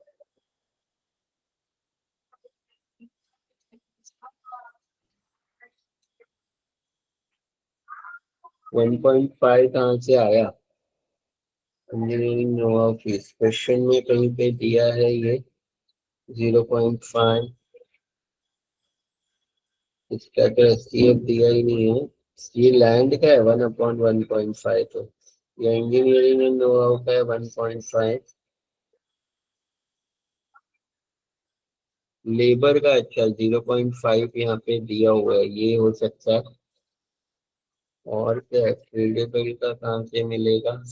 1.5 कहाँ से आया, इंजीनियरिंग नोवा फीस क्वेश्चन में कहीं पे दिया है ये 0.5, इसका तो SCF दिया ही नहीं है। ये लैंड का है 1/1.5, तो ये इंजीनियरिंग एंड नोवा का है 1.5। लेबर का अच्छा 0.5 यहाँ पे दिया हुआ है, ये हो सकता है। और क्या ट्रेडेबल का कहाँ से मिलेगा,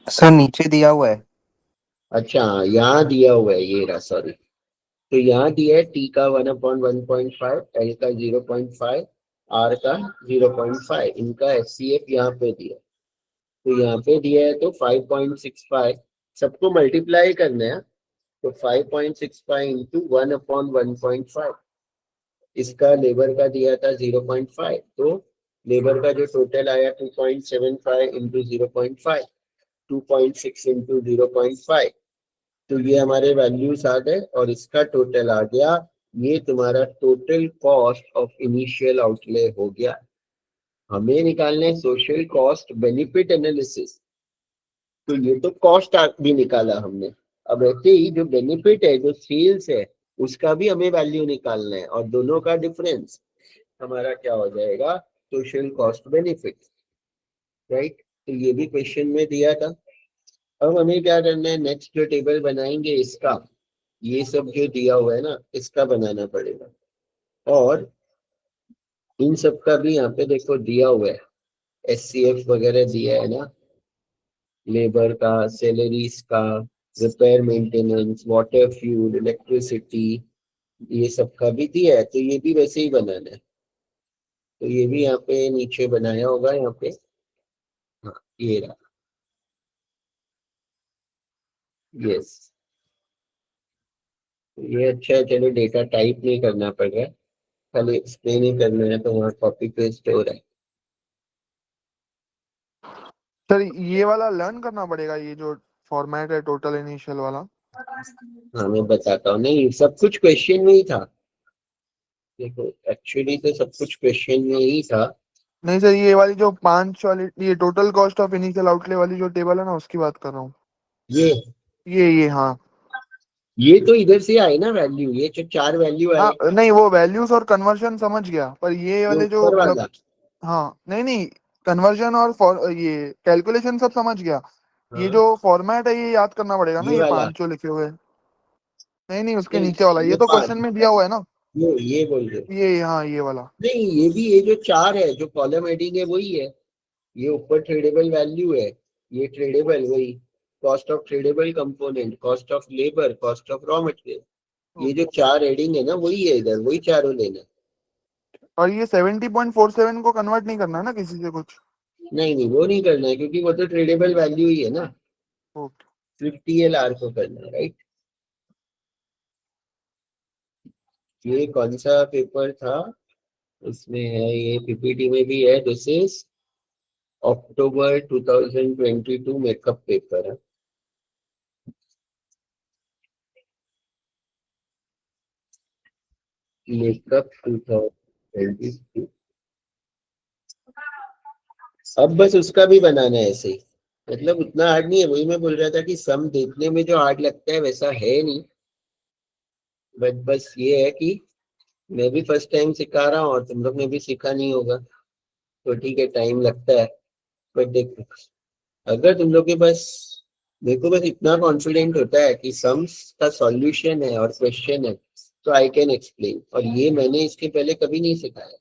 सर नीचे दिया हुआ है। अच्छा यहाँ दिया हुआ है, ये रहा, सॉरी। तो यहाँ दिया है टी का 1/1.5, एल का 0.5, आर का 0.5, इनका SCF यहाँ पे दिया। तो यहाँ पे दिया है तो 5.65, सबको मल्टीप्लाई करना है, तो 5.65 इंटू 1/1.5, इसका लेबर का दिया था 0.5, तो लेबर का जो टोटल आया 2.75 इंटू 0.5, 2.6 इंटू 0.5, तो ये हमारे वैल्यूज आ गए और इसका टोटल आ गया। ये तुम्हारा total cost of initial outlay हो गया। हमें निकालना है सोशल कॉस्ट बेनिफिट एनालिसिस, तो ये तो कॉस्ट भी निकाला हमने। अब ऐसे ही जो बेनिफिट है, जो सेल्स है, उसका भी हमें वैल्यू निकालना है, और दोनों का डिफरेंस हमारा क्या हो जाएगा, सोशल कॉस्ट बेनिफिट, राइट। तो ये भी क्वेश्चन में दिया था। अब हमें क्या करना है, नेक्स्ट जो टेबल बनाएंगे इसका, ये सब जो दिया हुआ है ना, इसका बनाना पड़ेगा। और इन सब का भी यहाँ पे देखो दिया हुआ है, SCF वगैरह दिया है ना, लेबर का, सैलरीज का, repair maintenance, water, fuel, electricity, ये सब का भी दिया है, तो ये भी वैसे ही बनाना है। तो ये भी यहाँ पे नीचे बनाया होगा यहाँ पे। हाँ, ये रहा। यस, ये अच्छा है। चलो, डेटा टाइप नहीं करना पड़ रहा है, खाली एक्सप्लेन ही करना है, तो वहाँ कॉपी पेस्ट हो रहा है। सर ये वाला लर्न करना पड़ेगा, ये जो फॉर्मेट है टोटल इनिशियल वाला। हाँ, मैं बताता हूँ। नहीं, सब कुछ क्वेश्चन में ही था। देखो, एक्चुअली तो सब कुछ क्वेश्चन में ही था। नहीं सर, ये वाली जो 5 वाली, ये total cost of initial outlay वाली जो टेबल है ना, उसकी बात कर रहा हूँ। ये ये हाँ ये तो इधर से आए ना वैल्यू, ये जो 4 वैल्यू आए, हाँ, नहीं वो वैल्यूज और कन्वर्जन समझ गया, पर ये ये वाले जो ऊपर मतलब, वाला। हाँ नहीं नहीं, कन्वर्जन और ये कैलकुलेशन सब समझ गया। ये हाँ, जो फॉर्मेट है ये याद करना पड़ेगा ना, ये ये वाला। 5 जो लिखे हुए हैं। नहीं नहीं, उसके नहीं, नीचे वाला, ये ये तो 5, क्वेश्चन में दिया हुआ है ना। ये बोल रहे हो? ये हाँ, ये वाला। नहीं, ये भी, ये जो 4 है, जो कॉलम हेडिंग है वही है। ये ऊपर ट्रेडेबल वैल्यू है, ये ट्रेडेबल वही, cost of tradable component, cost of labour, cost of raw material, ये जो 4 हेडिंग है ना वही है इधर, वही चारों लेना। और ये 70.47 को कन्वर्ट नहीं करना है ना किसी से कुछ। नहीं नहीं, वो नहीं करना है, क्योंकि वो तो ट्रेडेबल वैल्यू ही है ना, ओके। सिर्फ TLR को करना है, राइट। ये कौन सा पेपर था, इसमें है, ये PPT में भी है। This is October 2022 makeup paper है। मेकअप 2022। अब बस उसका भी बनाना है ऐसे ही, मतलब उतना हार्ड नहीं है। वही मैं बोल रहा था कि सम देखने में जो हार्ड लगता है वैसा है नहीं, बट बस ये है कि मैं भी फर्स्ट टाइम सिखा रहा हूँ और तुम लोग ने भी सीखा नहीं होगा, तो ठीक है, टाइम लगता है। बट देखो, अगर तुम लोग के पास, देखो, बस इतना कॉन्फिडेंट होता है कि सम्स का सॉल्यूशन है और क्वेश्चन है, तो आई कैन एक्सप्लेन। और ये मैंने इसके पहले कभी नहीं सिखाया,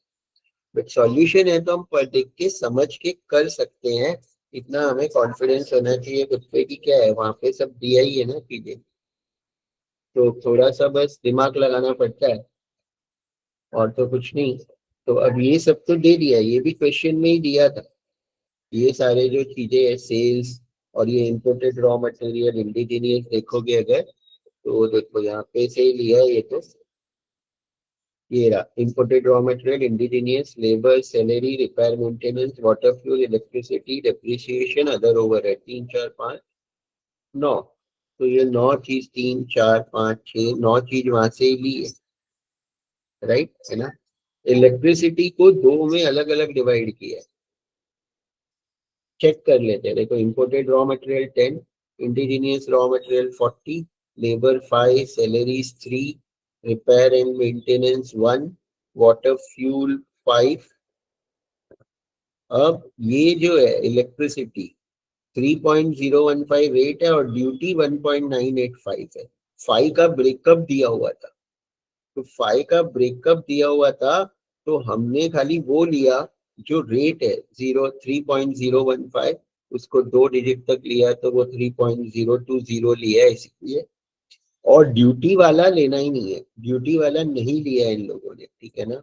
बट सॉल्यूशन है तो हम पढ़ देख के समझ के कर सकते हैं। इतना हमें कॉन्फिडेंस होना चाहिए खुद पे कि क्या है, वहां पे सब दिया ही है ना चीजें, तो थोड़ा सा बस दिमाग लगाना पड़ता है, और तो कुछ नहीं। तो अब ये सब तो दे दिया, ये भी क्वेश्चन में ही दिया था। ये सारे जो चीजें है, सेल्स और ये इम्पोर्टेड रॉ मटेरियल, इंडिजीनियस देखोगे अगर, तो देखो यहाँ पे से ही लिया है ये तो। ये रहा, imported raw material, indigenous, labour, salary, repair maintenance, water, fuel, electricity, depreciation, other overhead, 3 4 5 9। तो ये 9 चीज, 3 4 5 6 9 चीज वहां से ही ली है, राइट है ना। इलेक्ट्रिसिटी को दो में अलग अलग डिवाइड किया है, चेक कर लेते हैं। देखो, imported raw material 10, indigenous raw material 40, labour 5, salaries 3, repair and maintenance 1, water fuel 5। अब ये जो है इलेक्ट्रिसिटी 3.0158 है और ड्यूटी 1.985 है। 5 का ब्रेकअप दिया हुआ था, तो 5 का ब्रेकअप दिया हुआ था, तो हमने खाली वो लिया जो रेट है 3.015, उसको 2 डिजिट तक लिया, तो वो 3.020 लिया है इसलिए। और ड्यूटी वाला लेना ही नहीं है, ड्यूटी वाला नहीं लिया है इन लोगों ने, ठीक है ना।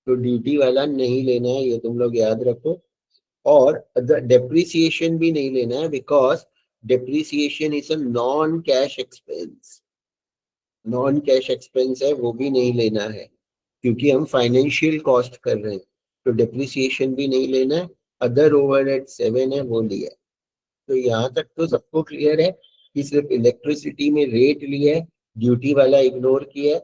तो ड्यूटी वाला नहीं लेना है, ये तुम लोग याद रखो। और डेप्रिसिएशन भी नहीं लेना है, because depreciation is a non cash expense. Non cash expense है, वो भी नहीं लेना है, क्योंकि हम फाइनेंशियल कॉस्ट कर रहे हैं। तो डेप्रिसिएशन भी नहीं लेना है। अदर ओवरहेड 7 है, वो लिया है। तो यहाँ तक तो सबको क्लियर है कि सिर्फ इलेक्ट्रिसिटी में रेट लिया है, ड्यूटी वाला इग्नोर किया है,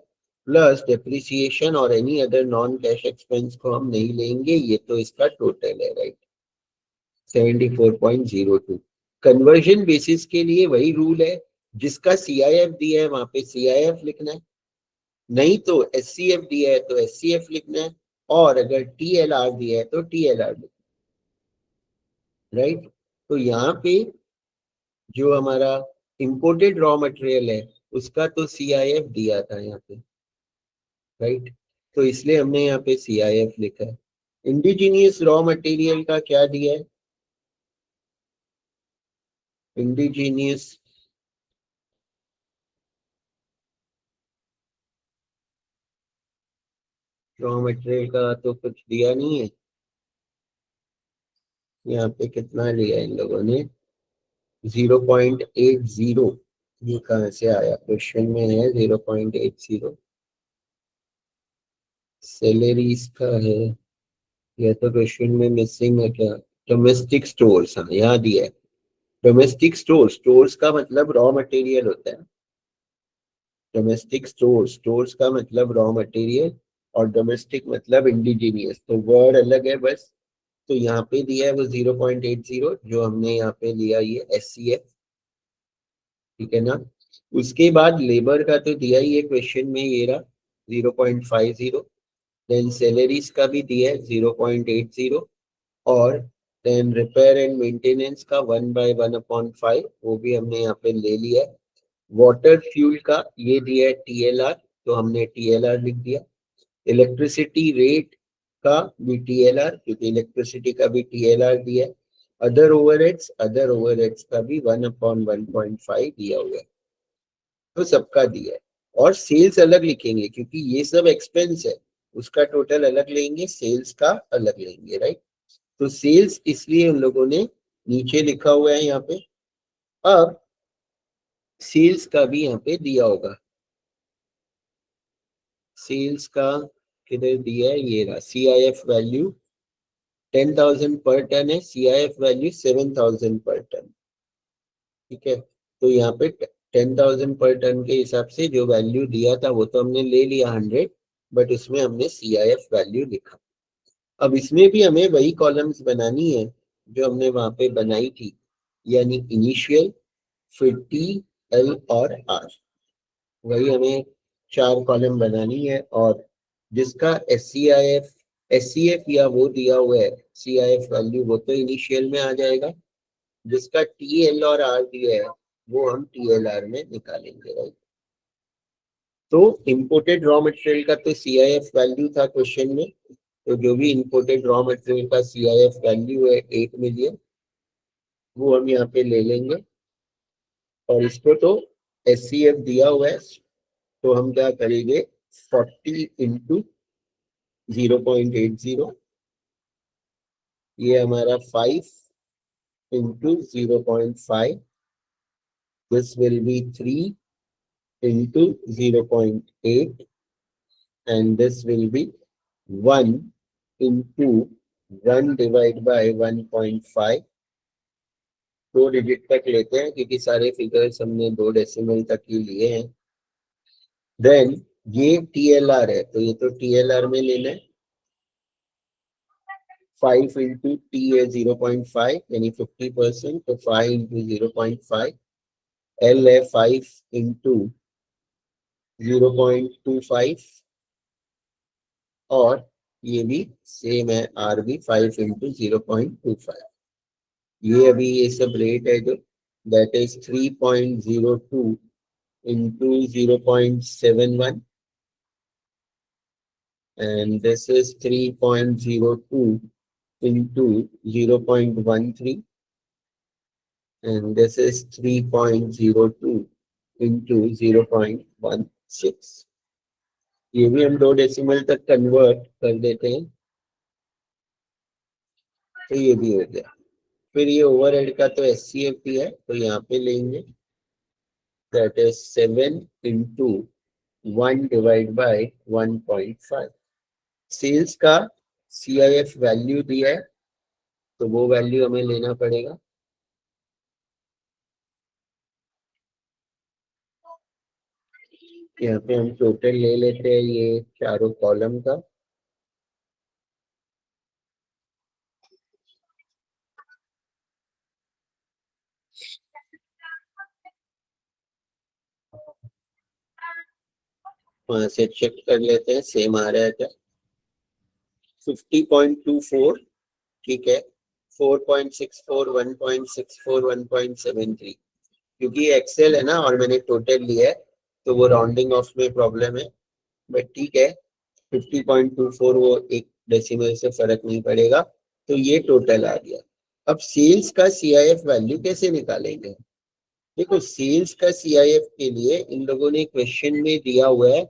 प्लस डेप्रिसिएशन और any other non cash expense को हम नहीं लेंगे। ये तो इसका टोटल है, राइट, 74.02। कन्वर्जन बेसिस के लिए वही रूल है, जिसका CIF दिया है वहां पे CIF लिखना है, नहीं तो SCF दिया है तो SCF लिखना है, और अगर TLR दिया है तो TLR लिखना है, राइट। तो यहाँ पे जो हमारा इंपोर्टेड रॉ मटेरियल है, उसका तो CIF दिया था यहाँ पे, राइट। तो इसलिए हमने यहाँ पे CIF लिखा है। इंडिजीनियस रॉ मटेरियल का क्या दिया है, इंडिजीनियस रॉ मटेरियल का तो कुछ दिया नहीं है, यहाँ पे कितना लिया इन लोगों ने 0.80, ये कहाँ से आया, क्वेश्चन में है 0.80, सैलरीज का है, या तो क्वेश्चन में मिसिंग है क्या, डोमेस्टिक स्टोर्स, हाँ यहाँ दिया है डोमेस्टिक स्टोर्स, स्टोर्स का मतलब रॉ मटेरियल होता है, डोमेस्टिक स्टोर्स, स्टोर्स का मतलब रॉ मटेरियल और डोमेस्टिक मतलब इंडिजीनियस, तो वर्ड अलग है बस। तो यहाँ पे दिया है वो 0.80 जो हमने यहाँ पे लिया ये SCF, ठीक है ना। उसके बाद लेबर का तो दिया ही है क्वेश्चन में, ये रहा 0.50, देन सैलरीज का भी दिया है 0.80, और देन रिपेयर एंड मेंटेनेंस का 1/1/5 वो भी हमने यहाँ पे ले लिया है। वाटर फ्यूल का ये दिया है TLR, तो हमने TLR लिख दिया। इलेक्ट्रिसिटी रेट का भी TLR, क्योंकि इलेक्ट्रिसिटी का भी TLR दिया है। अदर ओवरहेड्स का भी 1/1.5 दिया हुआ है, तो सबका दिया है। और सेल्स अलग लिखेंगे क्योंकि ये सब एक्सपेंस है, उसका टोटल अलग लेंगे, सेल्स का अलग लेंगे, राइट। तो सेल्स इसलिए हम लोगों ने नीचे लिखा हुआ है यहाँ पे। अब सेल्स का भी यहाँ पे दिया होगा, सेल्स का किधर दिया है, ये रहा, CIF वैल्यू 10,000 पर टन है, CIF वैल्यू 7,000 पर टन, ठीक है। तो यहाँ पे 10,000 पर टन के हिसाब से जो वैल्यू दिया था वो तो हमने ले लिया 100, बट उसमें हमने CIF वैल्यू लिखा। अब इसमें भी हमें वही कॉलम्स बनानी है जो हमने वहां पे बनाई थी, यानी इनिशियल, फिर TL और R, वही हमें 4 कॉलम बनानी है। और जिसका SCF या वो दिया हुआ है CIF वैल्यू, वो तो इनिशियल में आ जाएगा, जिसका TL और R दिया है वो हम TLR में निकालेंगे, राइट। तो इंपोर्टेड रॉ मटेरियल का तो CIF वैल्यू था क्वेश्चन में, तो जो भी इंपोर्टेड रॉ मटेरियल का CIF वैल्यू है 8 मिलियन, वो हम यहाँ पे ले लेंगे। और इसको तो SCF दिया हुआ है, तो हम क्या करेंगे 40 इंटू 0.80, ये हमारा 5 into 0.5, this will be 3 into 0.8, and this will be 1 into 1 divided by 1.5, 2 digit तक लेते हैं क्योंकि सारे फिगर्स हमने 2 डेसिमल तक ही लिए हैं। देन ये TLR है, तो ये तो TLR में लेना है, 5 इंटू T है 0.5 यानी 50%, तो 5 इंटू 0.5, L है 5 इंटू 0.25, और ये भी सेम है, R भी 5 इंटू 0.25। ये अभी ये सब रेट है जो, that is 3.02 into 0.71, and this is 3.02 into 0.13, and this is 3.02 into 0.16। ये भी हम 2 डेसिमल तक कन्वर्ट कर देते हैं, तो ये भी हो गया। फिर ये ओवरहेड का तो SCF भी है, तो यहाँ पे लेंगे, that is 7 into 1 divide by 1.5। Sales का CIF वैल्यू दिया है, तो वो वैल्यू हमें लेना पड़ेगा। यहाँ पे हम टोटल ले लेते हैं ये चारों कॉलम का, वहां से चेक कर लेते हैं सेम आ रहा है क्या। 50.24, ठीक है, 4.64, 1.64, 1.73, क्योंकि एक्सेल है ना और मैंने टोटल लिया है तो वो राउंडिंग ऑफ में प्रॉब्लम है, बट ठीक है 50.24 वो एक डेसिमल से फर्क नहीं पड़ेगा, तो ये टोटल आ गया। अब सेल्स का CIF वैल्यू कैसे निकालेंगे। देखो सेल्स का CIF के लिए इन लोगों ने क्वेश्चन में दिया हुआ है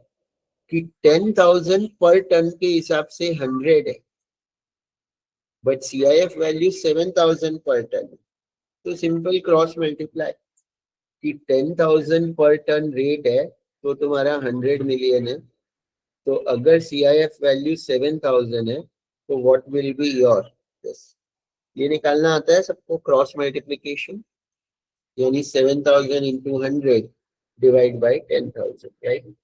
कि 10,000 पर टन के हिसाब से 100 है, बट CIF वैल्यू 7,000 पर टन है। तो सिंपल क्रॉस मल्टीप्लाई कि 10,000 पर टन रेट है तो तुम्हारा 100 मिलियन है। तो अगर CIF वैल्यू 7,000 है तो what will be your this, ये निकालना आता है सबको, क्रॉस मल्टीप्लिकेशन, यानी 7,000 इंटू 100 डिवाइड बाई 10,000, राइट।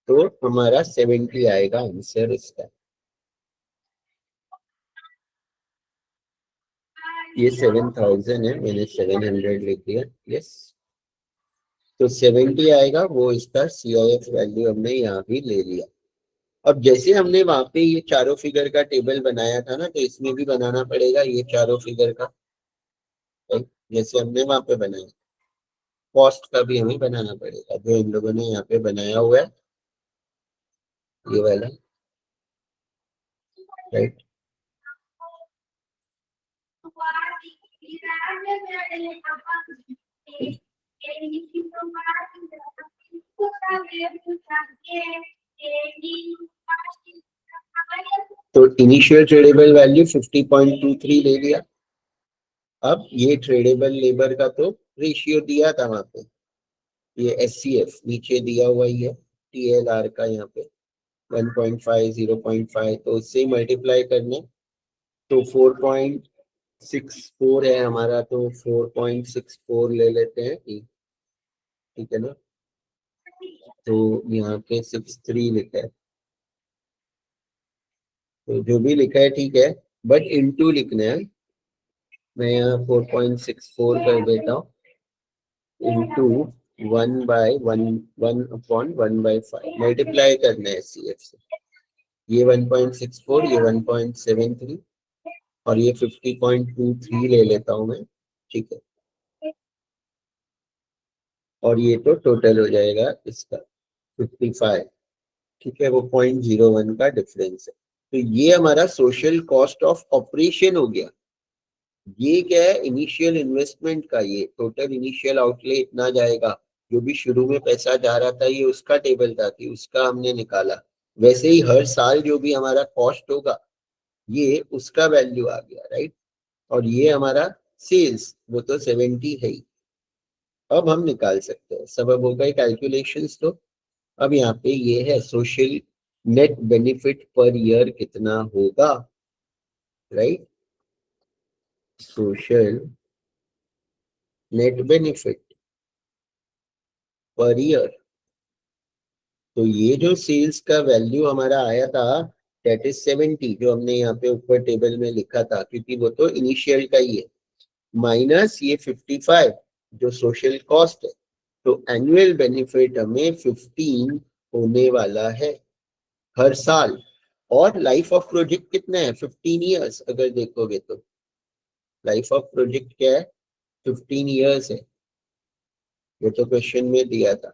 तो हमारा 70 आएगा आंसर इसका। ये 7,000 है, मैंने 700 लिख दिया, यस। तो 70 आएगा, वो इसका CIF वैल्यू हमने यहाँ भी ले लिया। अब जैसे हमने वहां पे ये चारों फिगर का टेबल बनाया था ना, तो इसमें भी बनाना पड़ेगा ये चारों फिगर का, right? जैसे हमने वहां पे बनाया, कॉस्ट का भी हमें बनाना पड़ेगा, जो इन लोगों ने यहाँ पे बनाया हुआ है ये वाला, राइट। तो इनिशियल ट्रेडेबल वैल्यू 50.23 ले लिया। अब ये ट्रेडेबल लेबर का तो रेशियो दिया था वहां पे, ये SCF नीचे दिया हुआ ही है, TLR का यहाँ पे 1.5 0.5, तो उससे मल्टीप्लाई करने, तो 4.64 है हमारा, तो 4.64 ले लेते हैं, ठीक है ना। तो यहाँ पे 63 लिखा है, तो जो भी लिखा है ठीक है, बट इनटू लिखना है। मैं यहाँ 4.64 कर देता हूँ, इंटू 1/1/1/5 मल्टीप्लाई करना है SCF से। ये 1.64, ये 1.73 और ये 50.23 ले लेता हूँ मैं, ठीक है। और ये तो टोटल हो जाएगा इसका 55, ठीक है, वो 0.01 का डिफरेंस है। तो ये हमारा सोशल कॉस्ट ऑफ ऑपरेशन हो गया। ये क्या है, इनिशियल इन्वेस्टमेंट का, ये टोटल इनिशियल आउटले इतना जाएगा, जो भी शुरू में पैसा जा रहा था ये उसका टेबल था कि उसका हमने निकाला। वैसे ही हर साल जो भी हमारा कॉस्ट होगा ये उसका वैल्यू आ गया, राइट। और ये हमारा सेल्स, वो तो 70 है ही। अब हम निकाल सकते हैं, सब अब हो गए कैलकुलेशंस। तो अब यहाँ पे ये है social net benefit per year कितना होगा, right. Social net benefit per year, तो ये जो सेल्स का वैल्यू हमारा आया था दैट इज 70, जो हमने यहाँ पे ऊपर टेबल में लिखा था, क्योंकि वो तो इनिशियल का ही है, माइनस ये 55 जो सोशल कॉस्ट है। तो एनुअल बेनिफिट हमें 15 होने वाला है हर साल। और लाइफ ऑफ प्रोजेक्ट कितना है, 15 ईयर्स। अगर देखोगे तो लाइफ ऑफ प्रोजेक्ट क्या है, 15 ईयर्स है, ये तो क्वेश्चन में दिया था।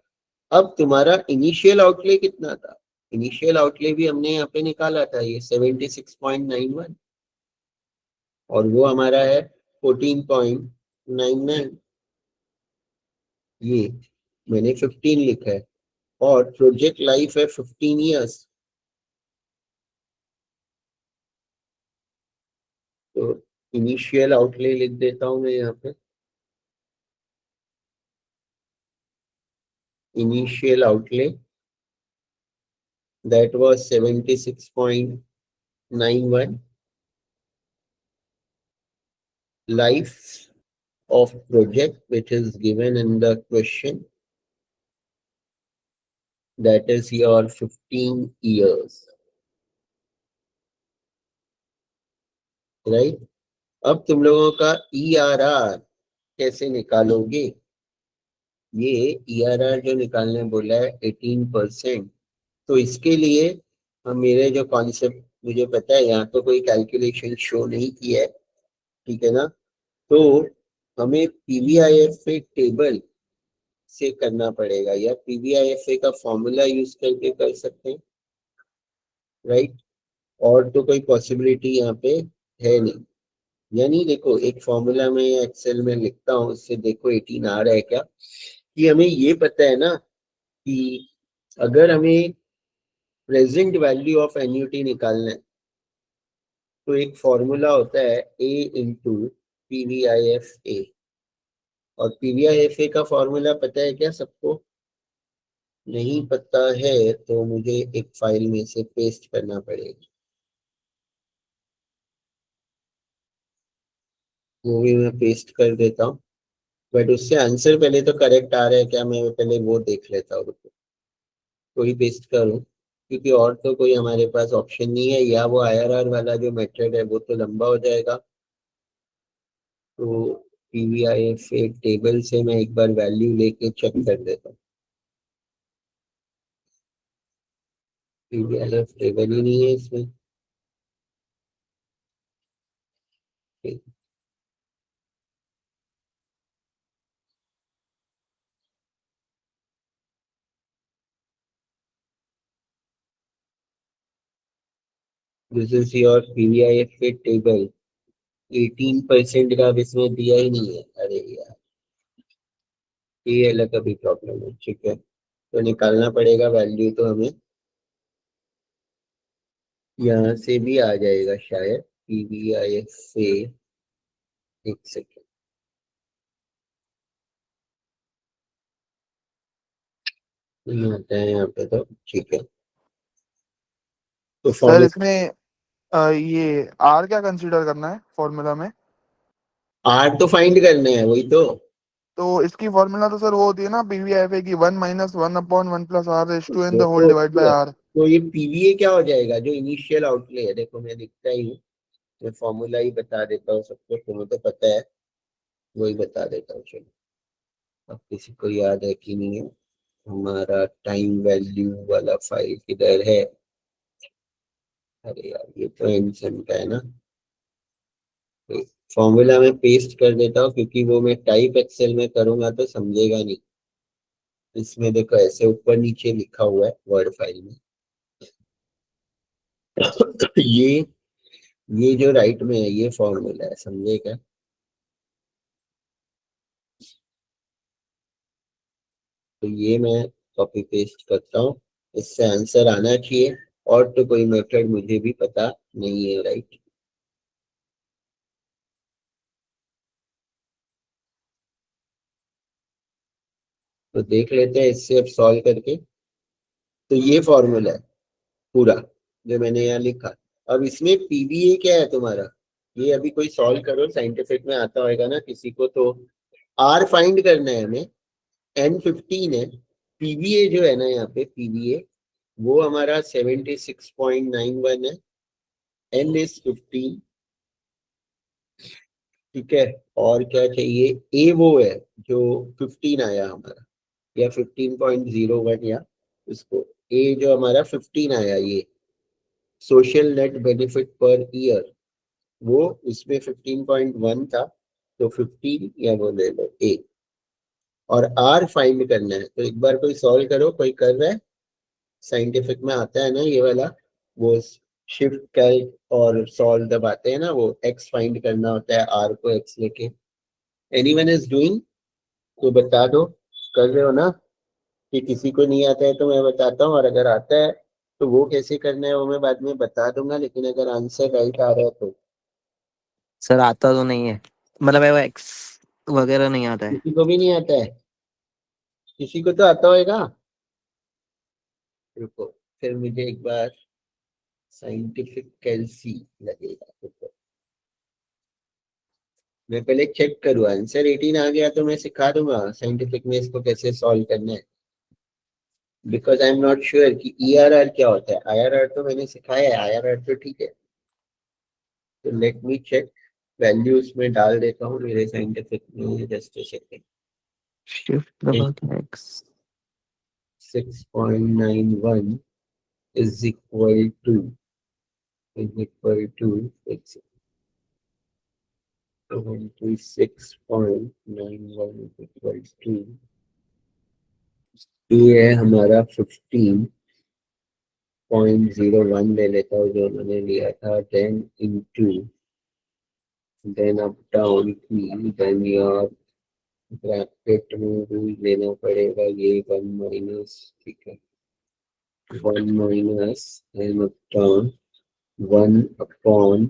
अब तुम्हारा इनिशियल आउटले कितना था, इनिशियल आउटले भी हमने यहाँ पे निकाला था, ये 76.91 और वो हमारा है 14.99, ये मैंने 15 लिखा है। और प्रोजेक्ट लाइफ है 15 ईयर्स, तो इनिशियल आउटले लिख देता हूं मैं यहाँ पे, initial outlay that was 76.91, life of project which is given in the question, that is your 15 years, right। अब तुम लोगों का ERR कैसे निकालोगे, ये ERR जो निकालने बोला है 18%, तो इसके लिए हम, मेरे जो कॉन्सेप्ट मुझे पता है, यहाँ तो कोई कैलकुलेशन शो नहीं किया है, ठीक है ना। तो हमें PVIFA टेबल से करना पड़ेगा, या PVIFA का फॉर्मूला यूज करके कर सकते हैं, राइट। और तो कोई पॉसिबिलिटी यहाँ पे है नहीं। यानी देखो एक फॉर्मूला में या एक्सेल में लिखता हूँ, इससे देखो 18 आ रहा है क्या, कि हमें ये पता है ना कि अगर हमें प्रेजेंट वैल्यू ऑफ एन्युटी निकालना है तो एक फॉर्मूला होता है ए इंटू PVIF। और PVIF का फॉर्मूला पता है क्या सबको? नहीं पता है तो मुझे एक फाइल में से पेस्ट करना पड़ेगा, वो भी मैं पेस्ट कर देता हूँ। बट उससे आंसर पहले तो करेक्ट आ रहा है क्या, मैं पहले वो देख लेता हूँ। कोई पेस्ट करूँ, क्योंकि और तो कोई हमारे पास ऑप्शन नहीं है, या वो IRR वाला जो मेथड है वो तो लंबा हो जाएगा। तो PVIF टेबल से मैं एक बार वैल्यू लेके चेक कर देता हूँ। PVIF टेबल ही नहीं है इसमें। This is your PVIF table. 18% का अब इसमें दिया ही नहीं है। अरे यार, ये अलग अभी प्रॉब्लम है। ठीक है, तो निकालना पड़ेगा वैल्यू, तो हमें यहाँ से भी आ जाएगा शायद PVIF से। एक सेकेंड, नहीं आता है यहाँ पे तो। ठीक है, तो सर फॉर्मूला इसमें ये आर क्या कंसीडर करना है फॉर्मूला में? आर तो फाइंड करना है, वही तो इसकी फॉर्मूला तो सर वो होती है ना पीवीआईएफ की 1 - 1/1 + r raise to n the whole divide by R. तो ये PVA क्या हो जाएगा, जो इनिशियल आउटले है। देखो मैं लिखता ही हूँ, मैं फॉर्मूला ही बता देता हूँ सबको, तुम्हें तो पता है, वही बता देता हूँ। चलो, अब किसी को याद है कि नहीं है? हमारा टाइम वैल्यू वाला फाइल किधर है? अरे यार, ये तो एनसन का है ना। फॉर्मूला में पेस्ट कर देता हूँ, क्योंकि वो मैं टाइप एक्सेल में करूंगा तो समझेगा नहीं। इसमें देखो ऐसे ऊपर नीचे लिखा हुआ है वर्ड फाइल में। ये जो राइट में है ये फॉर्मूला है, समझे क्या? तो ये मैं कॉपी पेस्ट करता हूँ, इससे आंसर आना चाहिए। और तो कोई मेथड मुझे भी पता नहीं है, राइट? तो देख लेते हैं इससे अब सॉल्व करके। तो ये फॉर्मूला है पूरा जो मैंने यहाँ लिखा। अब इसमें PVA क्या है तुम्हारा, ये अभी कोई सॉल्व करो, साइंटिफिक में आता होगा ना किसी को। तो R फाइंड करना है हमें, N15 है। PVA जो है ना यहाँ पे PVA, वो हमारा 76.91 है। N is 15। ठीक है, और क्या चाहिए? A वो है जो 15 आया हमारा, या 15.01, या इसको A जो हमारा 15 आया, ये social net benefit per year, वो उसमें 15.1 था, तो 15 या वो ले लो A। और R फाइंड करना है, तो एक बार कोई सॉल्व करो, कोई कर रहा है? साइंटिफिक में आता है ना ये वाला, वो शिफ्ट कैल्क और सॉल्व दबाते हैं ना, वो X फाइंड करना होता है, R को X लेके। Anyone is doing? तो बता दो, कर रहे हो ना? कि किसी को नहीं आता है तो मैं बताता हूँ, और अगर आता है तो वो कैसे करना है वो मैं बाद में बता दूंगा, लेकिन अगर आंसर राइट आ रहा है तो। सर आता तो नहीं है, मतलब वो एक्स वगैरह नहीं आता है। किसी को भी नहीं आता है? किसी को तो आता होगा। रुको, फिर मुझे एक बार साइंटिफिक कैलसी लगेगा। रुको, मैं पहले चेक करूँ, आंसर 18 आ गया तो मैं सिखा दूंगा साइंटिफिक में इसको कैसे सॉल्व करना है। Because I am not sure कि ERR क्या होता है। IRR तो मैंने सिखाया है, IRR तो ठीक है। तो लेट मी चेक, वैल्यूज में डाल देता हूँ मेरे साइंटिफिक में, जस्ट अ सेकेंड। शिफ्ट दबा के x. 6.91 is equal to it's 26.91 is equal to, ये है हमारा 15.1 0.01 ले लेता हूँ जो मैंने लिया था, then into, then up down की, देन योर ब्रैकेट में भी लेना पड़ेगा ये 1 माइनस, ठीक है, 1 minus then up down 1 upon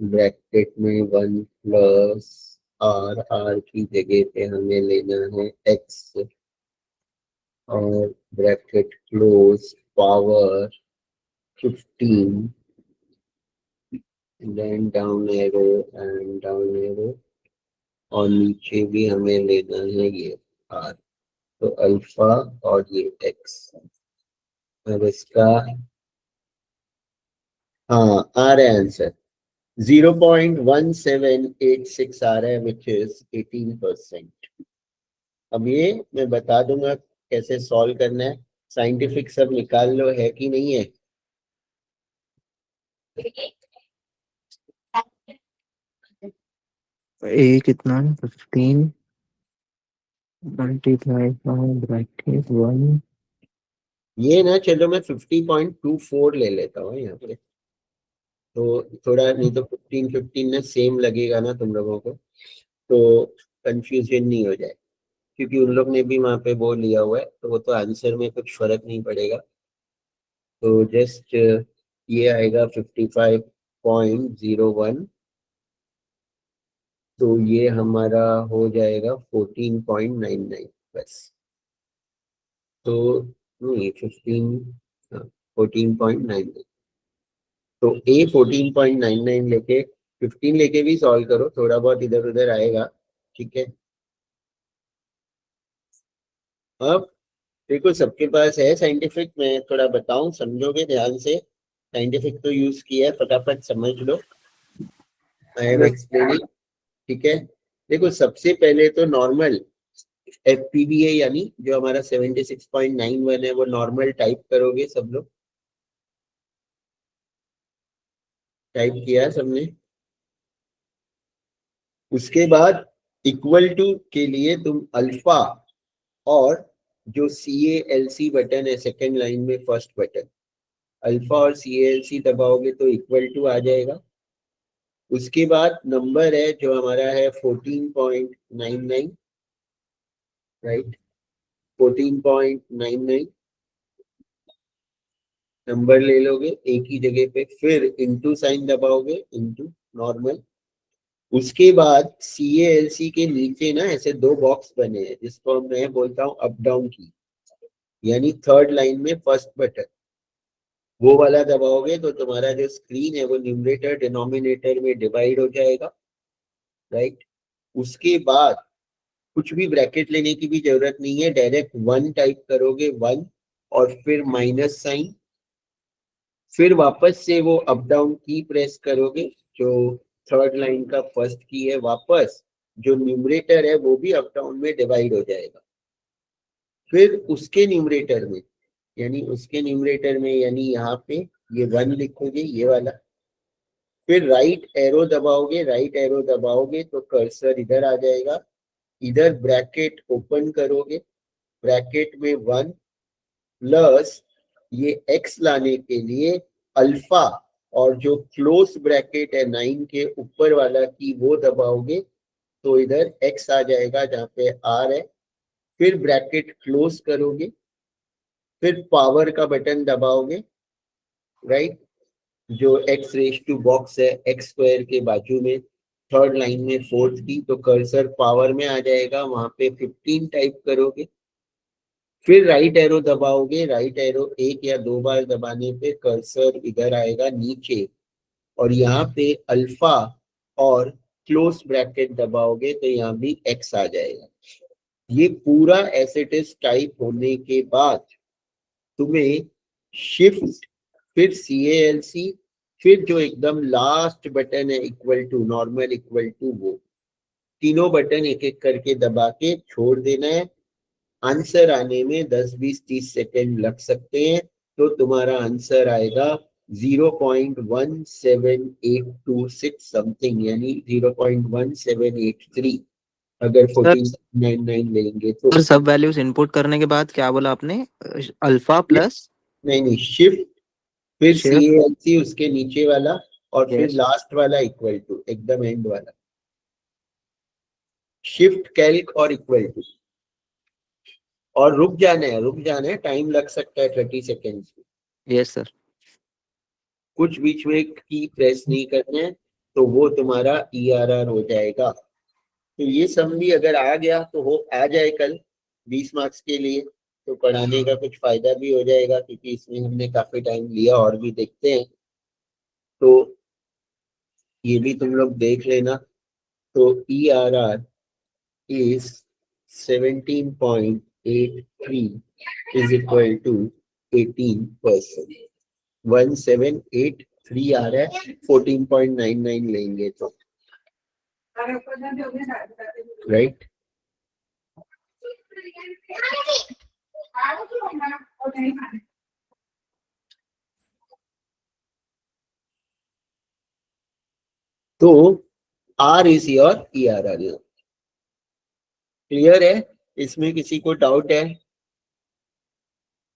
bracket में 1 प्लस आर, आर की जगह पे हमें लेना है एक्स, और bracket close power 15, then down arrow and down arrow, और नीचे भी हमें लेना है ये आर, तो अल्फा और ये एक्स। अब इसका हाँ आ रहा है आंसर 0.1786 आ रहा है, विच इज 18%। अब ये मैं बता दूंगा कैसे सॉल्व करना है, साइंटिफिक सब निकाल लो, है कि नहीं है। ए कितना 15 मल्टीप्लाई बाय ब्रैकेट 1। ये ना चलो मैं 50.24 ले लेता हूँ यहाँ पे, तो थोड़ा नहीं तो 15 ना सेम लगेगा ना तुम लोगों को, तो कंफ्यूजन नहीं हो जाए, क्योंकि उन लोग ने भी वहां पे वो लिया हुआ है, तो वो तो आंसर में कुछ फर्क नहीं पड़ेगा। तो जस्ट ये आएगा 55.01, तो ये हमारा हो जाएगा 14.99 बस। तो नहीं 14.99, तो ए 14.99 लेके 15 लेके भी सॉल्व करो, थोड़ा बहुत इधर उधर आएगा, ठीक है। अब देखो सबके पास है साइंटिफिक, मैं थोड़ा बताऊं, समझोगे ध्यान से, साइंटिफिक तो यूज किया है, फटाफट समझ लो, आई एम एक्सप्लेनिंग, ठीक है। देखो सबसे पहले तो नॉर्मल एफपीवीए यानी जो हमारा 76.91 है वो नॉर्मल टाइप करोगे, सब लोग टाइप किया है सबने। उसके बाद इक्वल टू के लिए तुम अल्फा और जो CALC बटन है सेकेंड लाइन में फर्स्ट बटन, अल्फा और CALC दबाओगे तो इक्वल टू आ जाएगा। उसके बाद नंबर है जो हमारा है 14.99, राइट, 14.99 नंबर ले लोगे एक ही जगह पे, फिर इंटू साइन दबाओगे, इंटू नॉर्मल। उसके बाद CALC के नीचे ना ऐसे दो बॉक्स बने हैं जिसको मैं बोलता हूँ अप डाउन की, यानी थर्ड लाइन में फर्स्ट बटन, वो वाला दबाओगे तो तुम्हारा जो स्क्रीन है वो न्यूमरेटर डिनोमिनेटर में डिवाइड हो जाएगा, राइट। उसके बाद कुछ भी ब्रैकेट लेने की भी जरूरत नहीं है, डायरेक्ट 1 टाइप करोगे, 1 और फिर माइनस साइन, फिर वापस से वो अप डाउन की प्रेस करोगे, जो थर्ड लाइन का फर्स्ट की है, वापस जो न्यूमरेटर है वो भी अप डाउन में डिवाइड हो जाएगा। फिर उसके न्यूमरेटर में यानी यहाँ पे ये 1 लिखोगे, ये वाला, फिर राइट एरो दबाओगे तो कर्सर इधर आ जाएगा, इधर ब्रैकेट ओपन करोगे, ब्रैकेट में 1 प्लस ये x लाने के लिए अल्फा, और जो क्लोज ब्रैकेट है 9 के ऊपर वाला की वो दबाओगे तो इधर x आ जाएगा जहाँ पे r है, फिर ब्रैकेट क्लोज करोगे, फिर पावर का बटन दबाओगे, राइट, जो x रेज टू बॉक्स है x स्क्वायर के बाजू में थर्ड लाइन में फोर्थ की, तो कर्सर पावर में आ जाएगा, वहां पे 15 टाइप करोगे, फिर राइट एरो दबाओगे, राइट एरो एक या दो बार दबाने पे कर्सर इधर आएगा नीचे, और यहाँ पे अल्फा और क्लोज ब्रैकेट दबाओगे तो यहाँ भी x आ जाएगा। ये पूरा एज इट इज टाइप होने के बाद तुम्हें शिफ्ट, फिर CALC, फिर जो एकदम लास्ट बटन है equal to, normal equal to, वो तीनों बटन एक एक करके दबा के छोड़ देना है। आंसर आने में 10, 20, 30 सेकेंड लग सकते हैं, तो तुम्हारा आंसर आएगा 0.17826 समथिंग, यानी 0.1783 अगर 14.99 लेंगे तो। सर सब वैल्यूज इनपुट करने के बाद क्या बोला आपने? अल्फा प्लस नहीं शिफ्ट फिर Shift. CALC उसके नीचे वाला, और फिर Yes. लास्ट वाला इक्वल टू, एकदम एंड वाला, शिफ्ट कैल्क और इक्वल टू। और रुक जाना है, टाइम लग सकता है 30 सेकेंड्स। Yes, sir. कुछ बीच में की प्रेस नहीं करना है, तो वो तुम्हारा ERR हो जाएगा। तो ये सम भी अगर आ गया तो हो आ जाए कल 20 मार्क्स के लिए, तो पढ़ाने का कुछ फायदा भी हो जाएगा, क्योंकि इसमें हमने काफी टाइम लिया। और भी देखते हैं, तो ये भी तुम लोग देख लेना। तो ERR is 17.83 is equal to 18%। 1783 आ रहा है, 14.99 लेंगे तो, राइट। तो R is your ERR। Clear है? इसमें किसी को डाउट है?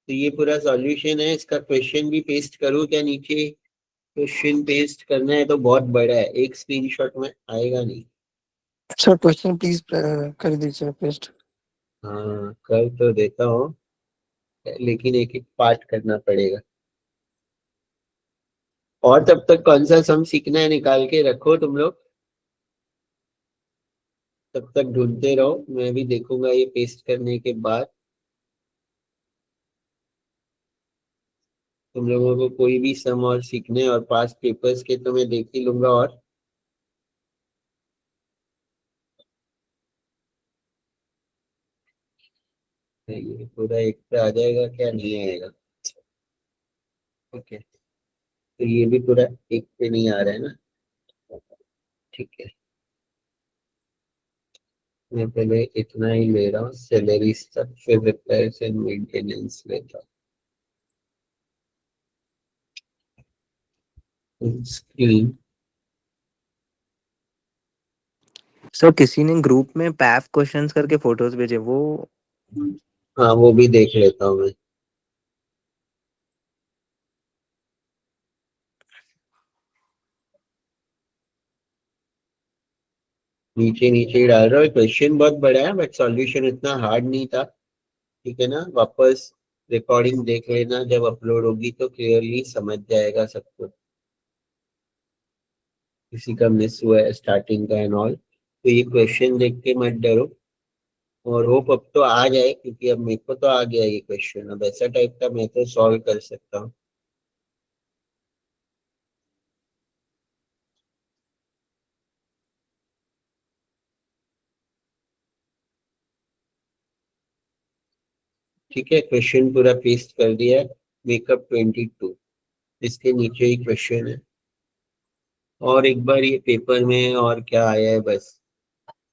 तो ये पूरा सॉल्यूशन है। इसका क्वेश्चन भी पेस्ट करूँ क्या नीचे? क्वेश्चन पेस्ट करना है तो बहुत बड़ा है, एक स्क्रीनशॉट में आएगा नहीं। सर क्वेश्चन प्लीज कर दीजिए पेस्ट। हाँ कर तो देता हूँ, लेकिन एक एक पार्ट करना पड़ेगा। और तब तक कौन सा सम सीखना है निकाल के रखो तुम लोग, तब तक ढूंढते रहो, मैं भी देखूंगा ये पेस्ट करने के बाद। तुम लोगों को कोई भी सम और सीखने और पास पेपर्स के तो मैं देख ही लूंगा। और ये पूरा एक पे आ जाएगा क्या? नहीं आएगा। ओके, तो ये भी पूरा एक पे नहीं आ रहा है ना? ठीक है, मैं पहले इतना ही ले रहा हूँ, सैलरी तक, फिर रिपेयर्स एंड मेंटेनेंस लेता हूँ। स्क्रीन, सर किसी ने ग्रुप में पैफ क्वेश्चंस करके फोटोज भेजे, वो हाँ वो भी देख लेता हूँ मैं। नीचे नीचे ही डाल रहा हूँ। क्वेश्चन बहुत बड़ा है बट सॉल्यूशन इतना हार्ड नहीं था। ठीक है ना? वापस रिकॉर्डिंग देख लेना, जब अपलोड होगी तो क्लियरली समझ जाएगा सब कुछ। किसी का मिस हुआ है स्टार्टिंग का एंड ऑल, तो ये क्वेश्चन देख के मत डरो। और होप अब तो आ जाए, क्योंकि अब मेरे को तो आ गया ये क्वेश्चन। अब ऐसा टाइप का मैं तो सॉल्व कर सकता हूँ। ठीक है, क्वेश्चन पूरा पेस्ट कर दिया है। मेकअप 22, इसके नीचे ही क्वेश्चन है। और एक बार ये पेपर में और क्या आया है, बस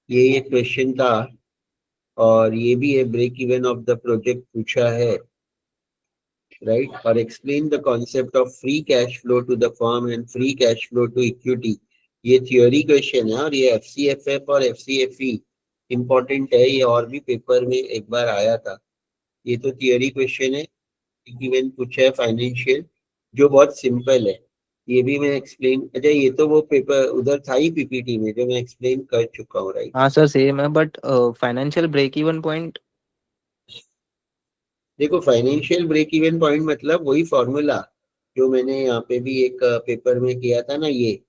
ये क्वेश्चन था। और ये भी है, break even of the project पूछा है, राइट। और explain the concept of free cash flow to the firm and free cash flow to equity. ये थियोरी क्वेश्चन है, और ये FCFF और FCFE इंपॉर्टेंट है। ये और भी पेपर में एक बार आया था। ये तो थियोरी क्वेश्चन है, इवन पूछा है फाइनेंशियल, जो बहुत सिंपल है। ये भी मैं एक्सप्लेन, अच्छा ये तो वो पेपर उधर था ही PPT में, जो मैं एक्सप्लेन कर चुका हूँ, राइट। हाँ सर सेम है, but financial break even point. देखो, फाइनेंशियल ब्रेक इवन पॉइंट मतलब वही फॉर्मूला जो मैंने यहाँ पे भी एक पेपर में किया था ना, ये।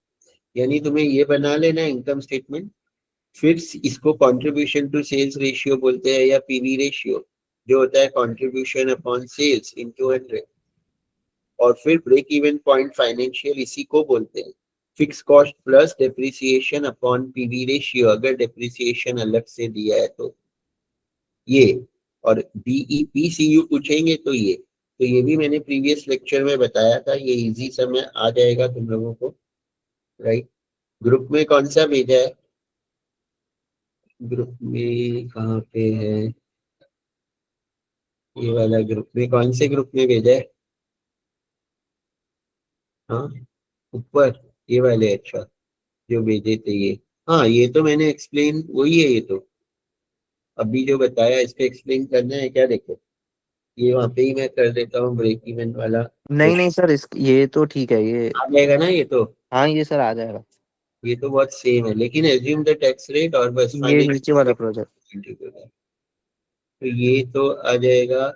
यानी तुम्हें ये बना लेना इनकम स्टेटमेंट, फिर इसको कंट्रीब्यूशन टू सेल्स रेशियो बोलते हैं, या PV रेशियो, जो होता है कंट्रीब्यूशन अपॉन सेल्स इनटू 100। और फिर ब्रेक इवन पॉइंट फाइनेंशियल इसी को बोलते हैं। Fix cost plus depreciation upon PV ratio, अगर डेप्रिसिएशन अलग से दिया है तो ये। और BEPCU पूछेंगे तो ये। तो ये भी मैंने प्रीवियस लेक्चर में बताया था, ये इजी समय आ जाएगा तुम लोगों को, राइट। ग्रुप में कौन सा भेजा है? ग्रुप में कहाँ पे है? ये वाला ग्रुप में, कौन से ग्रुप में भेजा है? हाँ ऊपर, ये वाले, अच्छा, जो भेजे थे ये। हाँ ये तो मैंने एक्सप्लेन, वही है ये तो। अभी जो बताया, इसको एक्सप्लेन करना है क्या? देखो, ये वहां पे ही मैं कर देता हूँ ब्रेक इवन वाला। नहीं नहीं सर, इस ये तो ठीक है ये। आ जाएगा ना ये तो? हाँ ये सर आ जाएगा। ये तो बहुत सेम है, लेकिन एज्यूम द टैक्स रेट और बस ये नीचे वाला फाइनेंशियल। प्रोजेक्ट। तो ये तो आ जाएगा।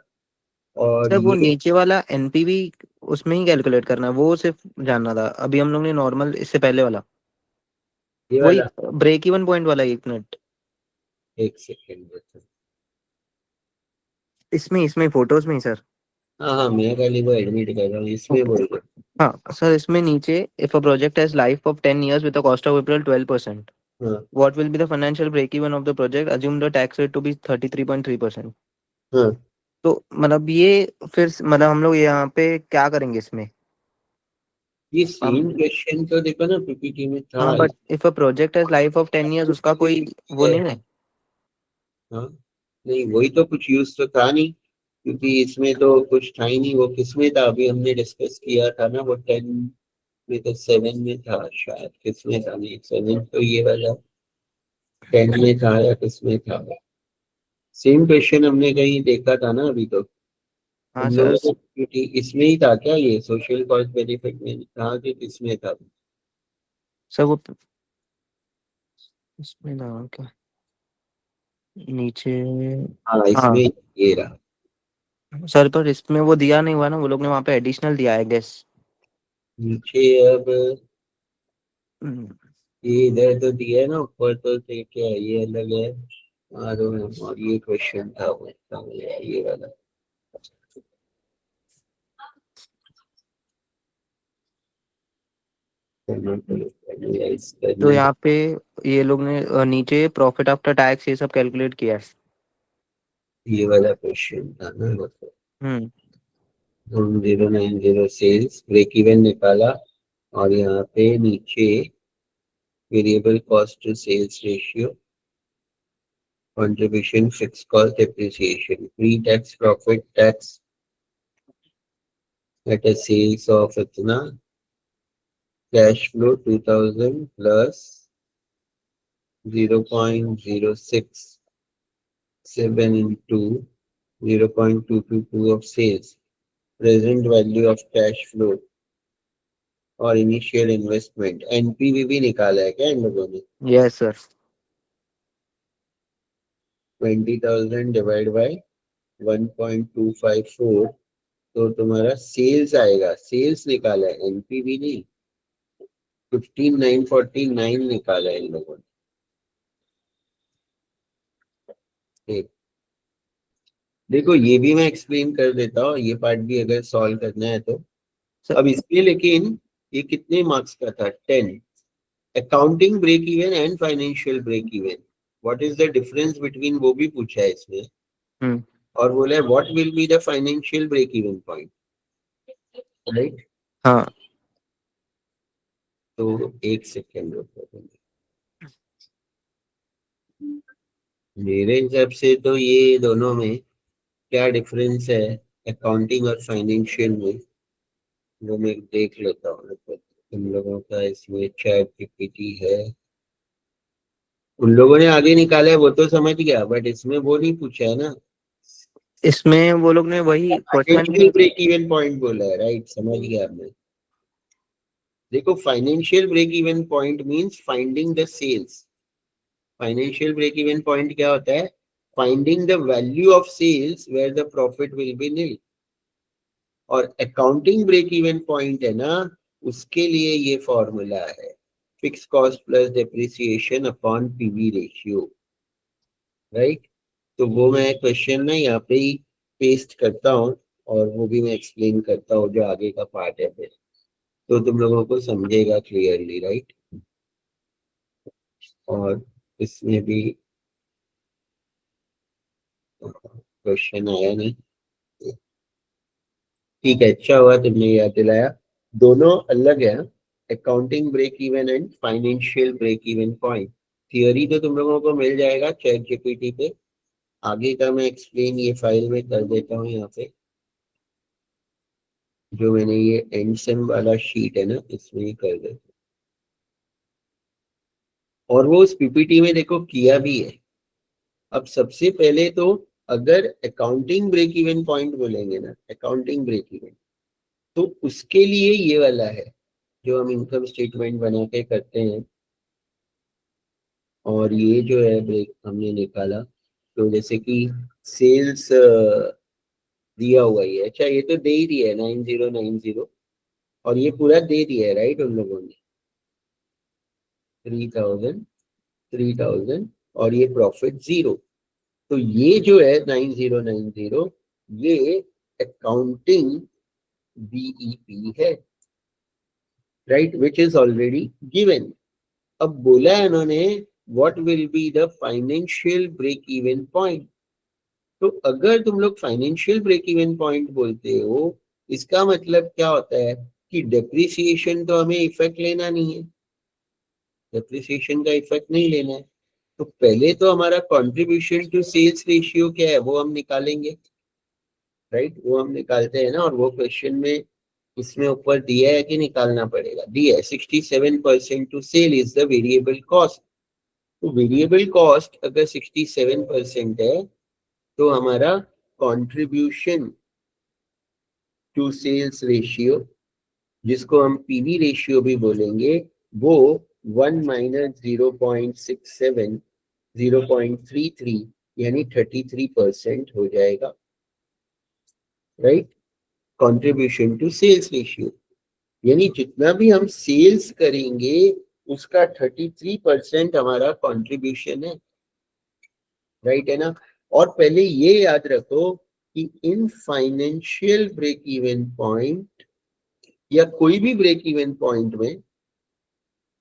और सर वो ये नीचे वाला एनपीवी उसमें ही कैलकुलेट करना है, वो सिर्फ जानना था। अभी हम लोग ने नॉर्मल इससे पहले वाला वही वाला ब्रेक इवन पॉइंट वाला, 1 मिनट। एक सेकेंड। इसमें इसमें फोटोज में ही सर। हाँ हाँ, मैं खाली वो एडमिट कर रहा हूँ, इसमें बोल रहे हाँ सर, इसमें नीचे if a project has life of 10 years with a cost of April 12%, हो। हाँ what will be the financial break even of the project? Assume the tax rate to be 33.3%. हाँ, तो मतलब ये फिर मतलब हम लोग यहाँ पे क्या करेंगे इसमें? ये हम सेम क्वेश्चन तो देखो ना पीपीटी में था। हाँ, but if a project has life of 10 years, उसका कोई वो नहीं है। हाँ, नहीं वही तो, कुछ यूज तो था नहीं, क्योंकि इसमें तो कुछ था ही नहीं। वो किसमें था अभी हमने डिस्कस किया था ना, वो 10 में तो 7 में था शायद, किसमें था? नहीं 7 तो ये वाला 10 में था या किसमें था? सेम क्वेश्चन हमने कहीं देखा था ना अभी तो। हाँ हम सर। लोगों को इसमें ही था क्या? ये सोशल कॉस्ट बेनिफिट में था कि किसमें था? सर वो इसमें ना क्या नीचे। हाँ, हाँ इसमें ये रहा। सर, पर इसमें वो दिया नहीं हुआ ना, वो लोग ने वहाँ पे एडिशनल दिया है गेस। नीचे अब ये इधर तो दिया है ना, ऊपर तो क्या है, ये अलग है। और ये क्वेश्चन था वो ये वाला। तो यहाँ पे ये लोग ने नीचे प्रॉफिट आफ्टर टैक्स ये सब कैलकुलेट किया है। ये वाला क्वेश्चन था ना, मतलब हम्म 1090 सेल्स ब्रेक इवन निकाला, और यहाँ पे नीचे variable cost to sales ratio, contribution, fixed cost, depreciation, pre-tax profit tax at a sales of इतना, cash flow 2000 plus 0.067 into 0.222 of sales, present value of cash flow और इनिशियल इन्वेस्टमेंट। एनपीवी भी निकाला है क्या इन लोगों ने? Yes sir. 20,000 डिवाइड बाय 1.254, तो तुम्हारा सेल्स आएगा। सेल्स निकाला है, एनपीवी नहीं। 15,949 निकाला है इन लोगों ने। ठीक, देखो ये भी मैं एक्सप्लेन कर देता हूँ, ये पार्ट भी अगर सॉल्व करना है तो। सर अब इसमें लेकिन ये कितने मार्क्स का था? 10। Accounting break even and financial break even, what is the difference between, वो भी पूछा है इसमें। हम्म और बोला है what will be the financial break even point, right? हाँ तो एक सेकेंड रुको, मेरे हिसाब से तो ये दोनों में क्या डिफरेंस है अकाउंटिंग और फाइनेंशियल में, वो मैं देख लेता हूँ। तुम लोगों का इसमें चैट जीपीटी है, उन लोगों ने आगे निकाला है वो तो समझ गया, बट इसमें वो नहीं पूछा है ना। इसमें वो लोग ने वही question. Financial break even point बोला है, राइट? समझ गया मैं। देखो financial break even point means finding the sales. Financial break even point क्या होता है? Finding the value of sales where the profit will be nil. और अकाउंटिंग ब्रेक इवन पॉइंट है ना, उसके लिए ये फॉर्मूला है, fix cost plus depreciation upon PV ratio, right? तो वो मैं क्वेश्चन ना यहाँ पे ही पेस्ट करता हूँ, और वो भी मैं एक्सप्लेन करता हूँ जो आगे का पार्ट है फिर, तो तुम लोगों को समझेगा क्लियरली, राइट? और इसमें भी क्वेश्चन आया नहीं, ठीक है, अच्छा हुआ तुमने याद दिलाया। दोनों अलग है, accounting break even and financial break even point. Theory तो तुम लोगों को मिल जाएगा चैट जीपीटी पे, आगे का मैं एक्सप्लेन ये फाइल में कर देता हूँ यहाँ पे, जो मैंने ये एंडसम वाला शीट है ना इसमें ही कर देता हूँ। और वो उस पीपीटी में देखो किया भी है। अब सबसे पहले तो अगर अकाउंटिंग ब्रेक इवन पॉइंट बोलेंगे ना, अकाउंटिंग ब्रेक इवन, तो उसके लिए ये वाला है जो हम इनकम स्टेटमेंट बना के करते हैं। और ये जो है ब्रेक हमने निकाला, तो जैसे कि सेल्स दिया हुआ ही है, अच्छा ये तो दे ही दिया है 9090, और ये पूरा दे दिया है राइट उन लोगों ने 3000 3000, और ये प्रॉफिट 0। तो ये जो है 9090 ये अकाउंटिंग बीईपी है right, which is already given. अब बोला है उन्होंने what will be the financial break even point. तो अगर तुम लोग फाइनेंशियल ब्रेक इवन पॉइंट बोलते हो, इसका मतलब क्या होता है कि डेप्रिसिएशन तो हमें इफेक्ट लेना नहीं है, डेप्रिसिएशन का इफेक्ट नहीं लेना है। तो पहले तो हमारा कंट्रीब्यूशन टू सेल्स रेशियो क्या है वो हम निकालेंगे राइट, वो हम निकालते हैं ना, और वो क्वेश्चन में इसमें ऊपर दिया है कि निकालना पड़ेगा, दिया है 67% to sale is the variable cost. तो वेरिएबल कॉस्ट अगर 67% है तो हमारा कंट्रीब्यूशन टू सेल्स रेशियो, जिसको हम पीवी रेशियो भी बोलेंगे, वो 1 माइनस 0.67 0.33 यानी 33% हो जाएगा राइट, कंट्रीब्यूशन टू सेल्स रेशियो। यानी जितना भी हम सेल्स करेंगे उसका 33% हमारा कंट्रीब्यूशन है राइट, है ना। और पहले ये याद रखो कि इन फाइनेंशियल ब्रेक इवन पॉइंट या कोई भी ब्रेक इवन पॉइंट में,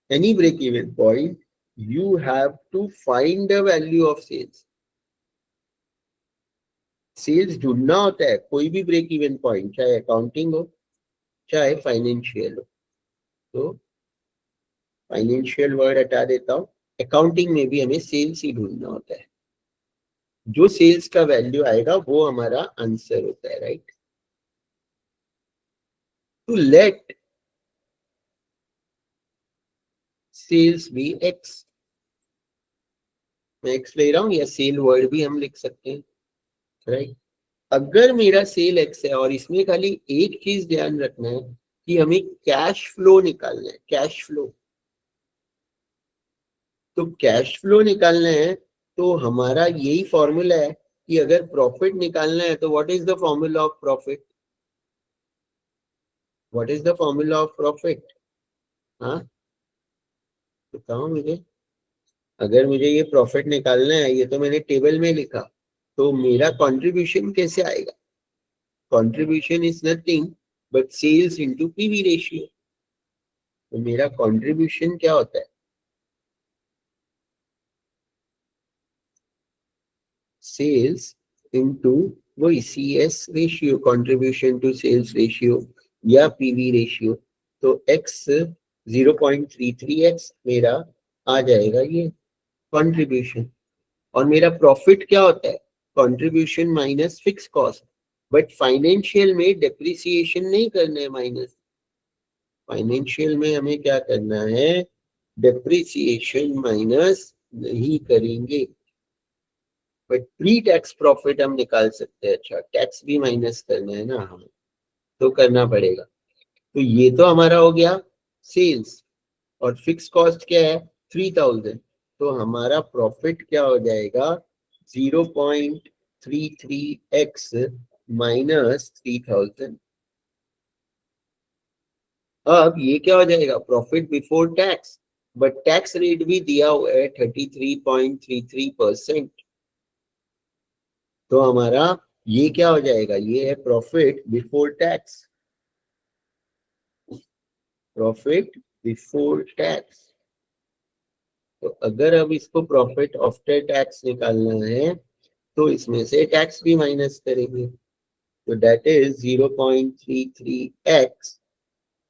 any break even point, you have to find the value of sales. Sales ढूंढना होता है कोई भी ब्रेक इवन पॉइंट, चाहे अकाउंटिंग हो चाहे फाइनेंशियल हो। तो फाइनेंशियल वर्ड हटा देता हूं, अकाउंटिंग में भी हमें सेल्स ही ढूंढना होता है, जो सेल्स का वैल्यू आएगा वो हमारा आंसर होता है right. To let sales be x, मैं एक्स ले रहा हूं, या सेल वर्ड भी हम लिख सकते हैं राइट। अगर मेरा सेल एक्स है और इसमें खाली एक चीज ध्यान रखना है कि हमें कैश फ्लो निकालना है, कैश फ्लो। तो कैश फ्लो निकालना है तो हमारा यही फॉर्मूला है कि अगर प्रॉफिट निकालना है तो what is the formula of profit, what is the formula of profit, हाँ बताओ मुझे। अगर मुझे ये प्रॉफिट निकालना है, ये तो मैंने टेबल में लिखा, तो मेरा कंट्रीब्यूशन कैसे आएगा, contribution is nothing but sales into PV ratio. तो मेरा कंट्रीब्यूशन क्या होता है, सेल्स इनटू वही CS ratio, contribution to sales ratio या पीवी रेशियो। तो x 0.33x मेरा आ जाएगा ये कंट्रीब्यूशन। और मेरा प्रॉफिट क्या होता है, contribution minus fix cost. But financial में डेप्रिसिएशन नहीं करना है माइनस, फाइनेंशियल में हमें क्या करना है, डेप्रिसिएशन माइनस नहीं करेंगे, बट प्री टैक्स प्रॉफिट हम निकाल सकते हैं। अच्छा टैक्स भी माइनस करना है ना हमें, तो करना पड़ेगा। तो ये तो हमारा हो गया सेल्स, और फिक्स कॉस्ट क्या है 3000, तो हमारा प्रॉफिट क्या हो जाएगा 0.33x माइनस 3000। अब ये क्या हो जाएगा, profit before tax, but tax rate भी दिया हुआ है 33.33%। तो हमारा ये क्या हो जाएगा, ये है profit before tax, profit before tax. तो अगर अब इसको प्रॉफिट आफ्टर टैक्स निकालना है तो इसमें से टैक्स भी माइनस करेंगे, तो that is 0.33x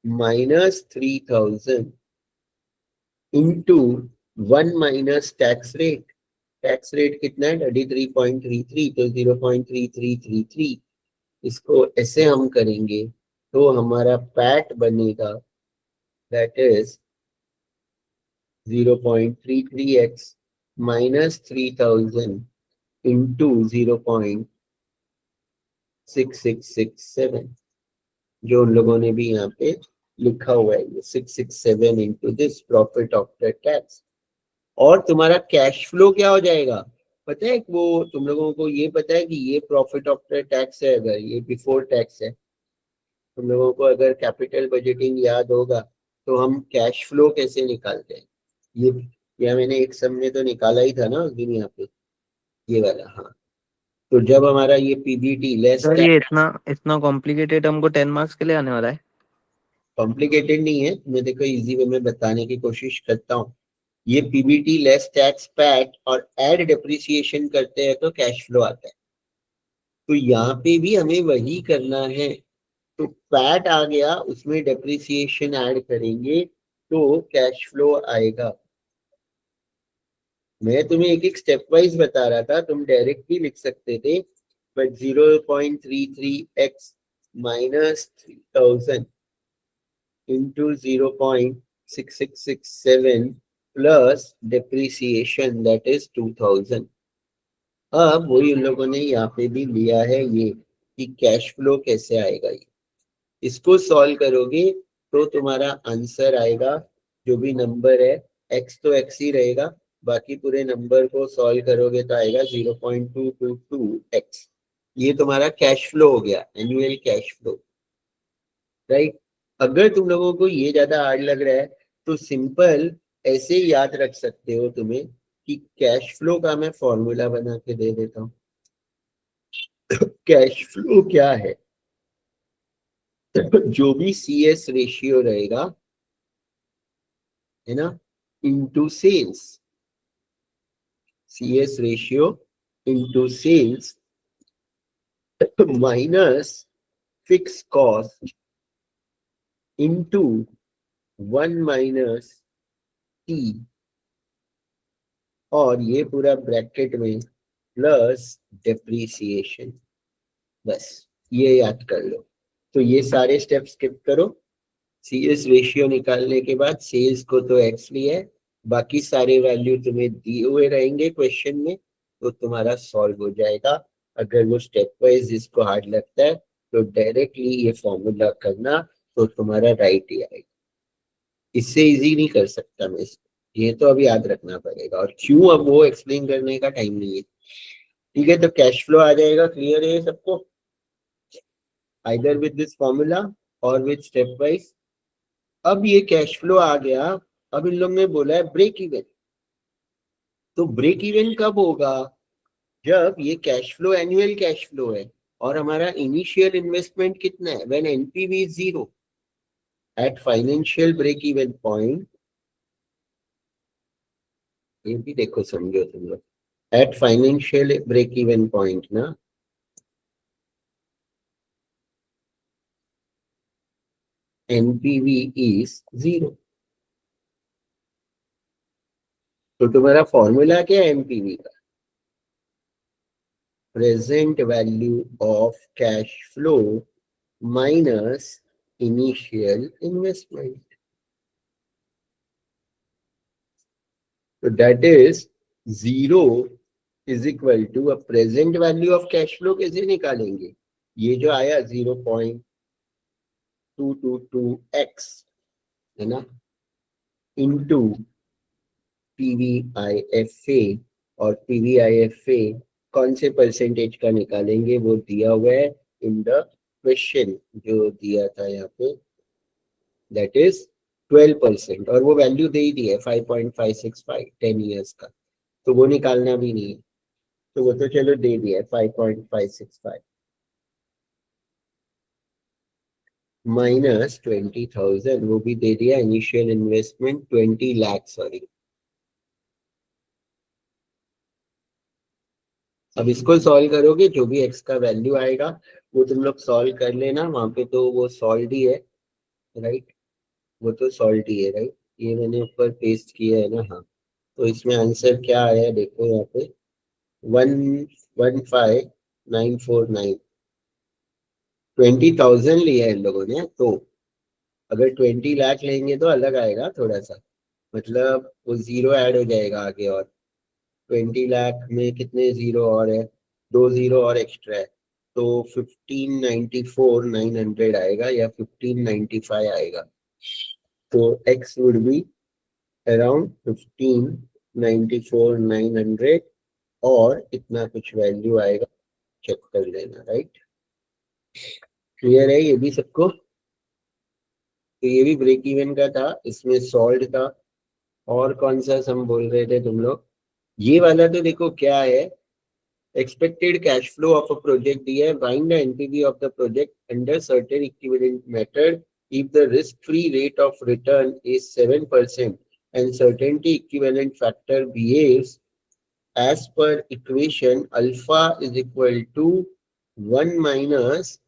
minus 3000 into 1 minus tax rate. Tax rate कितना है 33.33, तो 0.3333, इसको ऐसे हम करेंगे तो हमारा पैट बनेगा that is 0.33x minus 3000 into 0.6667, जो उन लोगों ने भी यहाँ पे लिखा हुआ है, 667 into this profit after tax. और तुम्हारा कैश फ्लो क्या हो जाएगा पता है? वो तुम लोगों को ये पता है कि ये प्रॉफिट आफ्टर टैक्स है, अगर ये बिफोर टैक्स है। तुम लोगों को अगर कैपिटल बजटिंग याद होगा तो हम कैश फ्लो कैसे निकालते हैं, ये मैंने एक सम में तो निकाला ही था ना उस दिन यहाँ पे, ये वाला। हाँ, तो जब हमारा ये पीबीटी लेस सर ये इतना इतना कॉम्प्लिकेटेड हमको 10 मार्क्स के लिए आने वाला है? कॉम्प्लिकेटेड नहीं है, मैं देखो इजी वे में बताने की कोशिश करता हूँ। ये पीबीटी लेस टैक्स पैट और एड डेप्रिसिएशन करते हैं तो कैश फ्लो आता है। तो यहाँ पे भी हमें वही करना है। तो पैट आ गया, उसमें डेप्रिसिएशन ऐड करेंगे तो कैश फ्लो आएगा। मैं तुम्हें एक एक स्टेप वाइज बता रहा था, तुम डायरेक्ट भी लिख सकते थे, but 0.33x minus 3000 into 0.6667 plus depreciation that is 2000। अब वही उन लोगों ने यहाँ पे भी लिया है ये कि कैश फ्लो कैसे आएगा। ये इसको सॉल्व करोगे तो तुम्हारा आंसर आएगा, जो भी नंबर है, x तो x ही रहेगा, बाकी पूरे नंबर को सॉल्व करोगे तो आएगा 0.222x। ये तुम्हारा कैश फ्लो हो गया, एनुअल कैश फ्लो, राइट। अगर तुम लोगों को ये ज्यादा हार्ड लग रहा है तो सिंपल ऐसे याद रख सकते हो तुम्हें कि कैश फ्लो का मैं फॉर्मूला बना के दे देता हूँ। कैश फ्लो क्या है? जो भी CS रेशियो रहेगा, है ना, into sales, CS ratio into sales minus fix cost into 1 minus T, और ये पूरा ब्रैकेट में प्लस डेप्रीसिएशन। बस ये याद कर लो। तो ये सारे स्टेप स्किप करो। CS रेशियो निकालने के बाद सेल्स को तो x लिया है, बाकी सारे वैल्यू तुम्हें दिए हुए रहेंगे क्वेश्चन में, तो तुम्हारा सॉल्व हो जाएगा। अगर वो स्टेप वाइज जिसको हार्ड लगता है तो डायरेक्टली ये फॉर्मूला करना, तो तुम्हारा राइट ही आएगा। इससे इजी नहीं कर सकता मैं इसको, ये तो अभी याद रखना पड़ेगा। और क्यों, अब वो एक्सप्लेन करने का टाइम नहीं है। ठीक है, तो कैश फ्लो आ जाएगा, क्लियर है सबको? आइदर विद दिस फॉर्मूला और विद स्टेप वाइज। अब ये कैश फ्लो आ गया, अब इन लोग ने बोला है ब्रेक इवन। तो ब्रेक इवन कब होगा? जब ये cash flow annual cash flow है और हमारा इनिशियल इन्वेस्टमेंट कितना है, when NPV is 0 at financial break even point. ये भी देखो, समझो तुम लोग, at financial break even point ना, एनपीवी इज 0। तो तुम्हारा फॉर्मूला क्या है एनपीवी का? Present value of cash flow minus initial investment. तो that is 0 is equal to, अब present value of cash flow कैसे निकालेंगे? ये जो आया 0.222x, है ना, इनटू PVIFA। और PVIFA कौन से परसेंटेज का निकालेंगे, वो दिया हुआ है इन द क्वेश्चन जो दिया था यहाँ पे, दैट इज 12%। और वो वैल्यू दे ही दी है 5.565 10 ईयर्स का, तो वो निकालना भी नहीं है, तो वो तो चलो दे दिया है 5.565 माइनस 20,000, वो भी दे दिया। Initial investment 20 lakh, sorry. अब इसको सॉल्व करोगे, जो भी x का वैल्यू आएगा वो तुम लोग सॉल्व कर लेना, वहां पे तो वो सॉल्व ही है, राइट, वो तो सॉल्व ही है, राइट। ये मैंने ऊपर पेस्ट किया है ना, हाँ। तो इसमें आंसर क्या आया देखो यहाँ पे, 115,949, 20,000 लिया है इन लोगों ने। तो अगर 20 लाख लेंगे तो अलग आएगा थोड़ा सा, मतलब वो 0 ऐड हो जाएगा आगे, और 20 लाख में कितने जीरो और है, 2 जीरो और एक्स्ट्रा है, तो 1594,900 आएगा या 1595 आएगा। तो x वुड बी अराउंड 1594,900 और इतना कुछ वैल्यू आएगा, चेक कर लेना। राइट, क्लियर है ये भी सबको? तो ये भी ब्रेक इवन का था, इसमें सॉल्ड था। और कौन सा सम बोल रहे थे तुम लोग? ये वाला तो देखो क्या है, expected cash flow of a project दिया है, find the NPV of the project under certain equivalent method if the risk-free rate of return is 7% and certainty equivalent factor behaves as per equation alpha is equal to 1 minus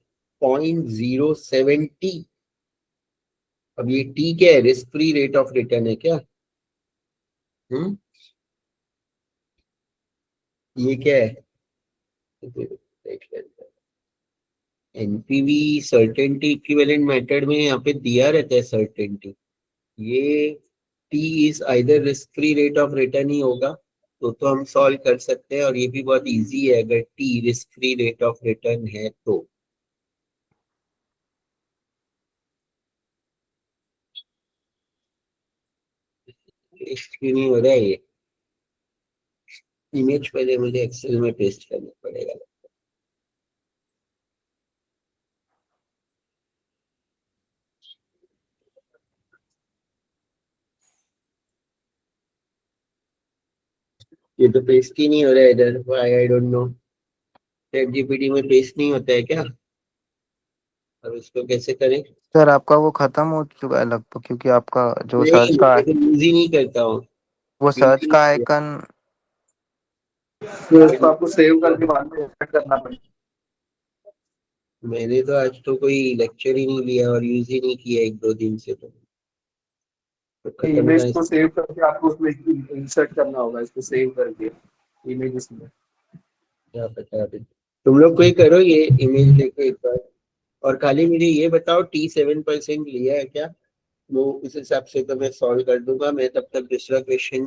0.070। अब ये t क्या है? Risk free rate of return है क्या? ये क्या है? एनपीवी सर्टेनिटी इक्विवेलेंट मेथड में यहाँ पे दिया रहता है सर्टेनिटी, ये T is either risk free rate of return ही होगा, तो हम सॉल्व कर सकते हैं। और ये भी बहुत इजी है, अगर T risk free rate of return है तो। क्यों नहीं हो रहा है ये? इमेज पहले मुझे एक्सेल में पेस्ट करना पड़ेगा। ये तो पेस्ट ही नहीं हो रहा है इधर, why I don't know. Chat GPT में पेस्ट नहीं होता है क्या? और इसको कैसे करें? सर आपका वो खत्म हो चुका है लगभग, क्योंकि आपका जो नहीं, सर्च का मैं यूज ही नहीं करता हूँ। वो सर्च का आइकन तो उसको आपको सेव करके बाद में एडिट करना पड़ेगा। मैंने तो आज तो कोई लेक्चर ही नहीं लिया और यूज ही नहीं किया 1-2 दिन से, तो खत्म इमेज था। को सेव करके आपको उसमें इंसर्ट करना होगा, इसको सेव करके इमेज में। क्या पता अभी, तुम लोग कोई करो ये इमेज देखो एक बार, और खाली मुझे ये बताओ टी 7% लिया है क्या? वो उस हिसाब से तो मैं सॉल्व कर दूंगा। मैं तब तक दूसरा क्वेश्चन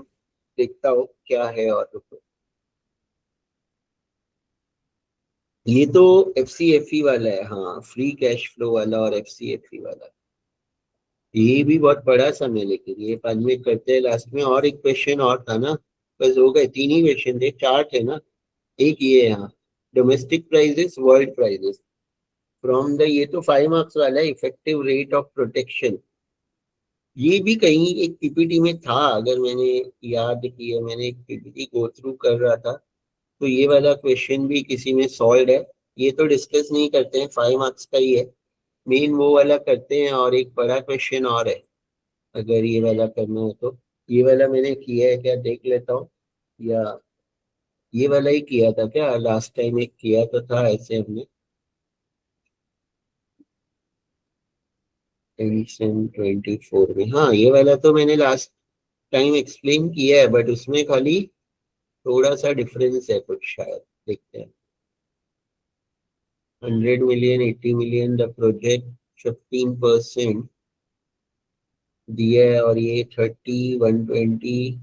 देखता हूँ क्या है। और तो ये तो एफसीएफई वाला है, हाँ, फ्री कैश फ्लो वाला और एफसीएफई वाला, ये भी बहुत बड़ा सम है। लेकिन ये 5 मिनट करते हैं लास्ट में। और एक क्वेश्चन और था ना, बस हो गए, 3 ही क्वेश्चन थे, 4 थे ना। एक ये है, यहाँ domestic prices world prices from the, ये तो 5 मार्क्स वाला है, इफेक्टिव रेट ऑफ प्रोटेक्शन। ये भी कहीं एक पीपीटी में था, अगर मैंने याद किया, मैंने एक पीपीटी गो थ्रू कर रहा था, तो ये वाला क्वेश्चन भी किसी में सॉल्व है। ये तो डिस्कस नहीं करते हैं, 5 मार्क्स का ही है, मेन वो वाला करते हैं। और एक बड़ा क्वेश्चन और है, अगर ये वाला करना हो तो। ये वाला मैंने किया है क्या, देख लेता हूँ, या ये वाला ही किया था क्या लास्ट टाइम? एक किया तो था ऐसे हमने 24 में। हाँ, ये वाला तो मैंने लास्ट टाइम एक्सप्लेन किया है, बट उसमें खाली थोड़ा सा डिफरेंस है कुछ, शायद देखते हैं। 100 मिलियन 80 मिलियन द प्रोजेक्ट 15% दिया है, और ये 30 120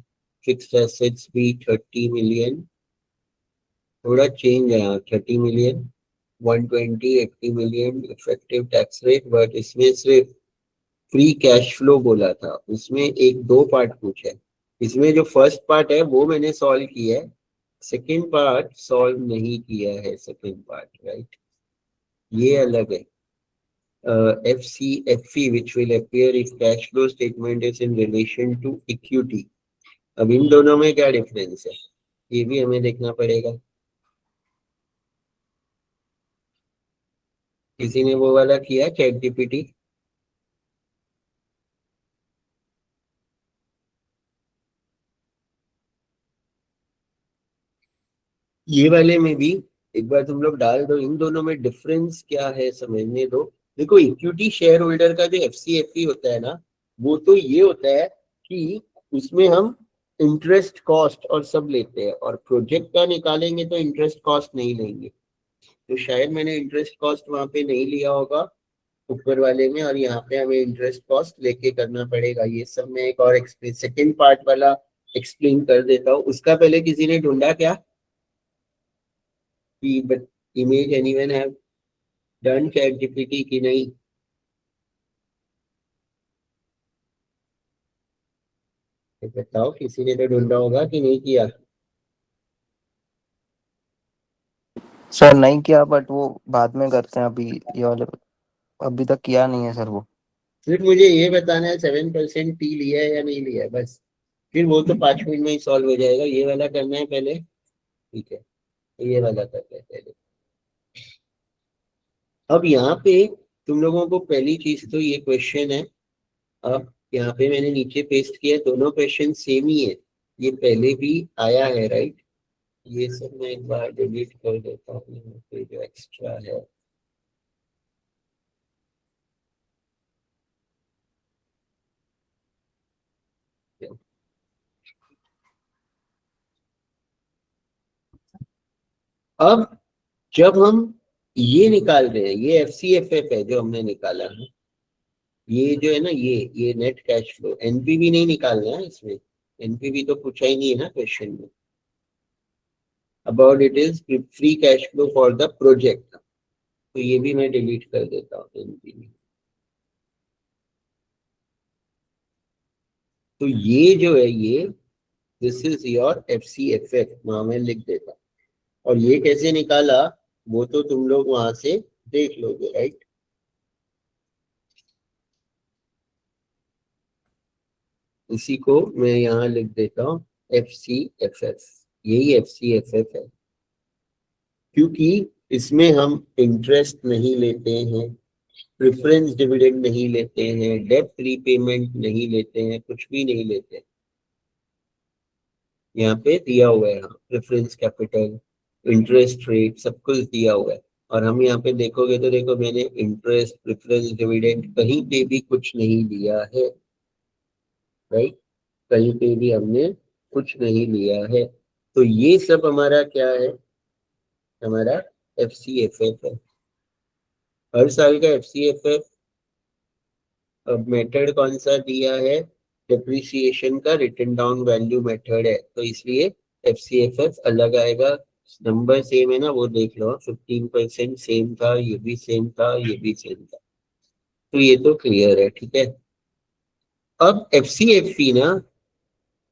फिक्स्ड एसेट्स भी 30 मिलियन, थोड़ा चेंज है यहाँ, 30 million 120 80 million effective tax rate. But इसमें सिर्फ फ्री कैश फ्लो बोला था, उसमें 1-2 पार्ट पूछा है। इसमें जो फर्स्ट पार्ट है वो मैंने सॉल्व किया है, सेकेंड पार्ट सॉल्व नहीं किया है। सेकेंड पार्ट, राइट, ये अलग है। FCFE which will appear if cash flow statement is in relation to equity। अब इन दोनों में क्या डिफरेंस है, ये भी हमें देखना पड़ेगा। किसी ने वो वाला किया चैट जीपीटी? ये वाले में भी एक बार तुम लोग डाल दो, इन दोनों में डिफरेंस क्या है समझने दो। देखो, इक्विटी शेयर होल्डर का जो एफसीएफई होता है ना, वो तो ये होता है कि उसमें हम इंटरेस्ट कॉस्ट और सब लेते हैं, और प्रोजेक्ट का निकालेंगे तो इंटरेस्ट कॉस्ट नहीं लेंगे। तो शायद मैंने इंटरेस्ट कॉस्ट वहां पे नहीं लिया होगा ऊपर वाले में, और यहाँ पे हमें इंटरेस्ट कॉस्ट लेके करना पड़ेगा। ये सब में एक और एक्सपीरियंस, सेकेंड पार्ट वाला एक्सप्लेन कर देता हूँ। उसका पहले किसी ने ढूंढा क्या? Image anyone have done chat GPT की नहीं? तो बताओ, किसी ने तो ढूंढा होगा कि नहीं किया? सर नहीं किया, बट वो बाद में करते हैं, अभी ये वाले अभी तक किया नहीं है सर वो। फिर मुझे ये बताना है 7% टी लिया है या नहीं लिया है, बस। फिर वो तो 5 मिनट में ही सॉल्व हो जाएगा। ये वाला करना है पहले, ठीक है? ये वाला करते हैं पहले। अब यहाँ पे तुम लोगों को पहली चीज तो ये क्वेश्चन है। अब यहाँ पे मैंने नीचे पेस्ट किया, दोनों क्वेश्चन सेम ही है। ये पहले भी आया है, राइट? ये सब मैं एक बार डिलीट कर देता हूँ, यहाँ पे जो एक्स्ट्रा है। अब जब हम ये निकाल रहे हैं, ये FCFF है जो हमने निकाला है। ये जो है ना, ये नेट कैश फ्लो, एनपीवी नहीं निकालना है इसमें। एनपीवी तो पूछा ही नहीं है ना क्वेश्चन में। About it is free cash flow for the project, तो ये भी मैं डिलीट कर देता हूँ एनपीवी। तो ये जो है, ये दिस इज योर FCFF, मैं लिख देता हूँ। और ये कैसे निकाला वो तो तुम लोग वहां से देख लोगे, राइट? इसी को मैं यहाँ लिख देता हूँ FCFF। यही FCFF है, क्योंकि इसमें हम इंटरेस्ट नहीं लेते हैं, प्रेफरेंस डिविडेंड नहीं लेते हैं, डेब्ट रीपेमेंट नहीं लेते हैं, कुछ भी नहीं लेते। यहाँ पे दिया हुआ है, प्रेफरेंस कैपिटल, इंटरेस्ट रेट, सब कुछ दिया हुआ है। और हम यहाँ पे देखोगे तो देखो, मैंने इंटरेस्ट, प्रेफरेंस, डिविडेंड कहीं पे भी कुछ नहीं दिया है, राइट? कहीं पे भी हमने कुछ नहीं लिया है। तो ये सब हमारा क्या है? हमारा FCFF है। हर साल का FCFF। अब मेथड कौन सा दिया है? डिप्रिसिएशन का रिटन डाउन वैल्यू मेथड है, तो इसलिए FCFF अलग आएगा। नंबर सेम है ना, वो देख लो, 15% सेम था, ये भी सेम था, ये भी सेम था। तो ये तो क्लियर है, ठीक है? अब FCFE ना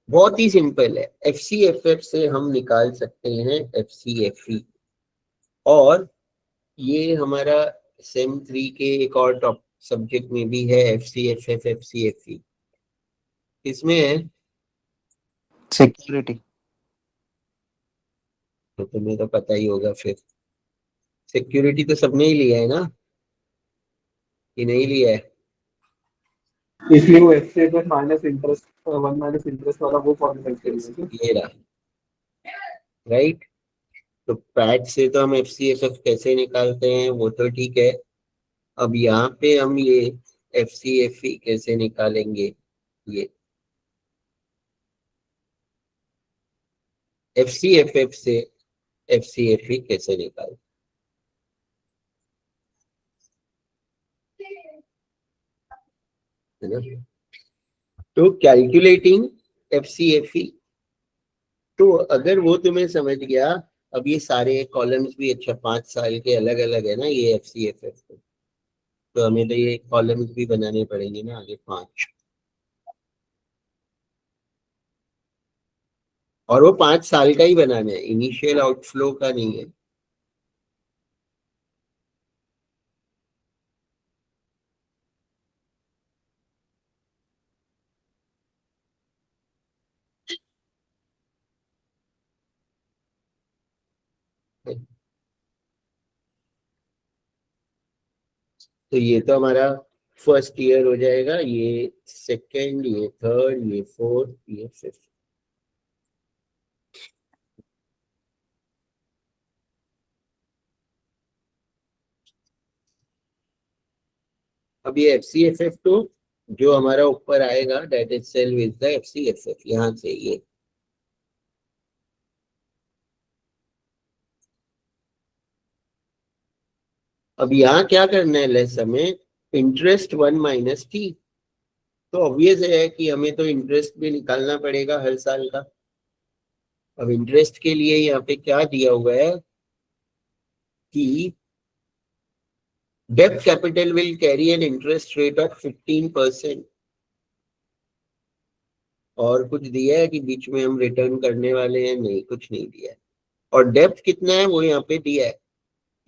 बहुत ही सिंपल है। FCFF से हम निकाल सकते हैं FCFE। और ये हमारा सेम 3 के एक और टॉप सब्जेक्ट में भी है, FCFF FCFE। इसमें है सिक्योरिटी। तो तुम्हें तो पता ही होगा। फिर सिक्योरिटी तो सबने ही लिया है ना, कि नहीं लिया है? इसलिए वो FCFF minus interest, one minus interest वाला वो फॉर्मूला चाहिए। ये रहा, राइट? तो पैट से तो हम FCFF कैसे निकालते हैं वो तो ठीक है। अब यहाँ पे हम ये FCFE कैसे निकालेंगे? ये FCFF से FCFE कैसे निकालें? है ना? तो कैलकुलेटिंग FCFE, तो अगर वो तुम्हें समझ गया। अब ये सारे कॉलम्स भी, अच्छा 5 साल के अलग अलग है ना ये FCFF, तो हमें तो ये कॉलम्स भी बनाने पड़ेंगे ना आगे 5। और वो 5 साल का ही बनाना है, इनिशियल आउटफ्लो का नहीं है। तो ये तो हमारा फर्स्ट ईयर हो जाएगा, ये सेकेंड, ये थर्ड, ये फोर्थ, ये फिफ्थ। अब ये FCFF तो जो हमारा ऊपर आएगा, that is sale with the FCFF, यहाँ से ये। अब यहाँ क्या करना है लेस हमें? Interest 1 minus T. तो ऑब्वियस है कि हमें तो इंटरेस्ट भी निकालना पड़ेगा हर साल का। अब इंटरेस्ट के लिए यहाँ पे क्या दिया हुआ है कि डेब्ट capital will carry an interest rate of 15%, और कुछ दिया है कि बीच में हम रिटर्न करने वाले हैं? नहीं, कुछ नहीं दिया है। और डेब्ट कितना है वो यहाँ पे दिया है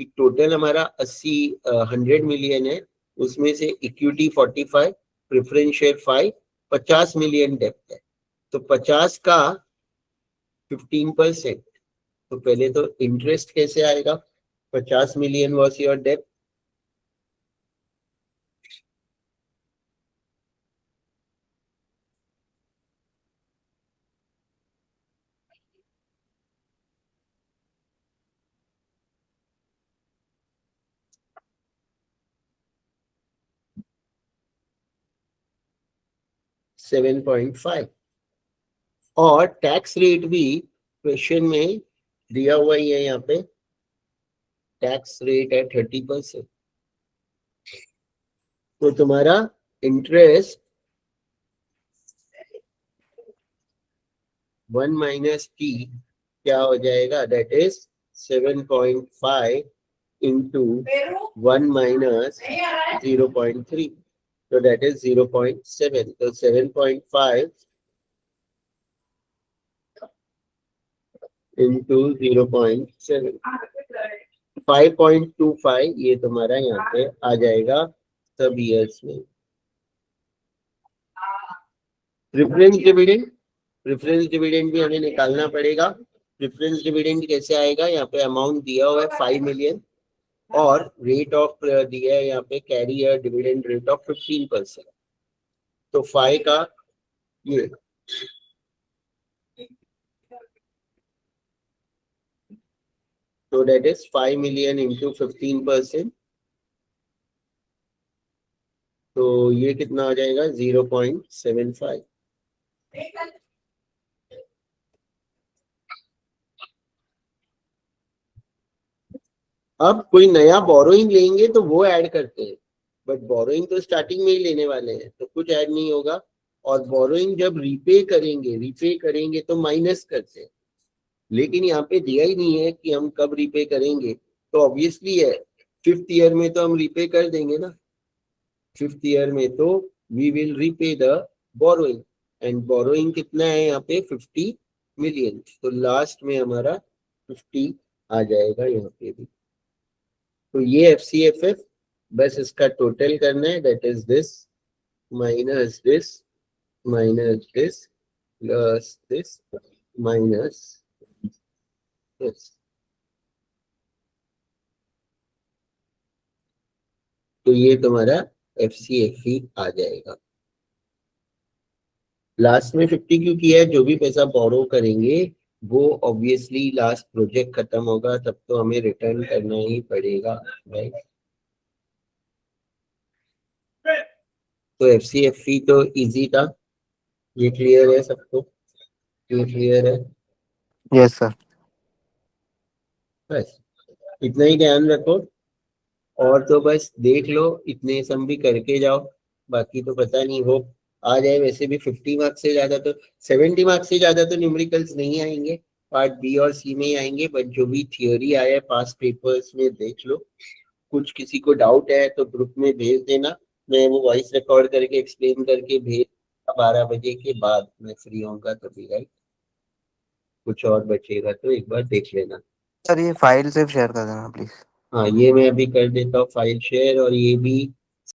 कि टोटल हमारा 100 मिलियन है, उसमें से इक्विटी 45, प्रेफरेंस शेयर 5, 50 मिलियन डेब्ट है। तो 50 का 15%, तो पहले तो इंटरेस्ट कैसे आएगा? 50 मिलियन वॉज योर डेब्ट, $7.5, और टैक्स रेट भी क्वेश्चन में दिया हुआ ही है यहाँ पे, टैक्स रेट है 30%। तो तुम्हारा इंटरेस्ट 1 माइनस टी क्या हो जाएगा? दैट इज 7.5 इंटू 1 माइनस 0.3, तो दैट इज 0.7। तो 7.5 इंटू 0.7, 5.25, ये तुम्हारा यहाँ पे आ जाएगा सब ईयर्स में। प्रेफरेंस डिविडेंड, प्रेफरेंस डिविडेंड भी हमें निकालना पड़ेगा। प्रेफरेंस डिविडेंड कैसे आएगा? यहाँ पे अमाउंट दिया हुआ है 5 मिलियन, और रेट ऑफ दिया है यहाँ पे carry a dividend rate of 15%। तो 5 का ये तो दैट इज 5 मिलियन इंटू 15%, तो ये कितना हो जाएगा? 0.75। अब कोई नया बोरोइंग लेंगे तो वो ऐड करते हैं, बट बोरोइंग तो स्टार्टिंग में ही लेने वाले हैं, तो कुछ ऐड नहीं होगा। और बोरोइंग जब रीपे करेंगे तो माइनस करते हैं, लेकिन यहाँ पे दिया ही नहीं है कि हम कब रीपे करेंगे। तो ऑब्वियसली है 5th ईयर में तो हम रीपे कर देंगे ना, 5th ईयर में तो we will repay the borrowing, and borrowing कितना है यहाँ पे? 50 मिलियन। तो लास्ट में हमारा 50 आ जाएगा यहाँ पे भी। तो ये FCFF, बस इसका टोटल करना है, that is this minus this minus this plus this minus this. तो ये तुम्हारा FCFE आ जाएगा। लास्ट में 50 क्यों किया है? जो भी पैसा बोरो करेंगे वो ऑब्वियसली लास्ट प्रोजेक्ट खत्म होगा तब तो हमें रिटर्न करना ही पड़ेगा, राइट? तो FCFE तो इजी था, ये क्लियर है सबको? ये क्लियर है? Yes sir. बस इतना ही ध्यान रखो, और तो बस देख लो, इतने सम भी करके जाओ, बाकी तो पता नहीं हो आ जाए। वैसे भी 50 मार्क्स से ज्यादा तो 70 मार्क्स से ज्यादा तो न्यूमेरिकल्स नहीं आएंगे, पार्ट बी और सी में ही आएंगे, बट जो भी थियोरी आया है पास पेपर्स में देख लो। कुछ किसी को डाउट है तो ग्रुप में भेज देना, मैं वो वॉइस रिकॉर्ड करके एक्सप्लेन करके भेज 12 बजे के बाद मैं फ्री होऊंगा तभी, राइट? कुछ और बचेगा तो एक बार देख लेना। सर ये फाइल सिर्फ शेयर कर देना प्लीज। हाँ, ये मैं अभी कर देता हूँ फाइल शेयर, और ये भी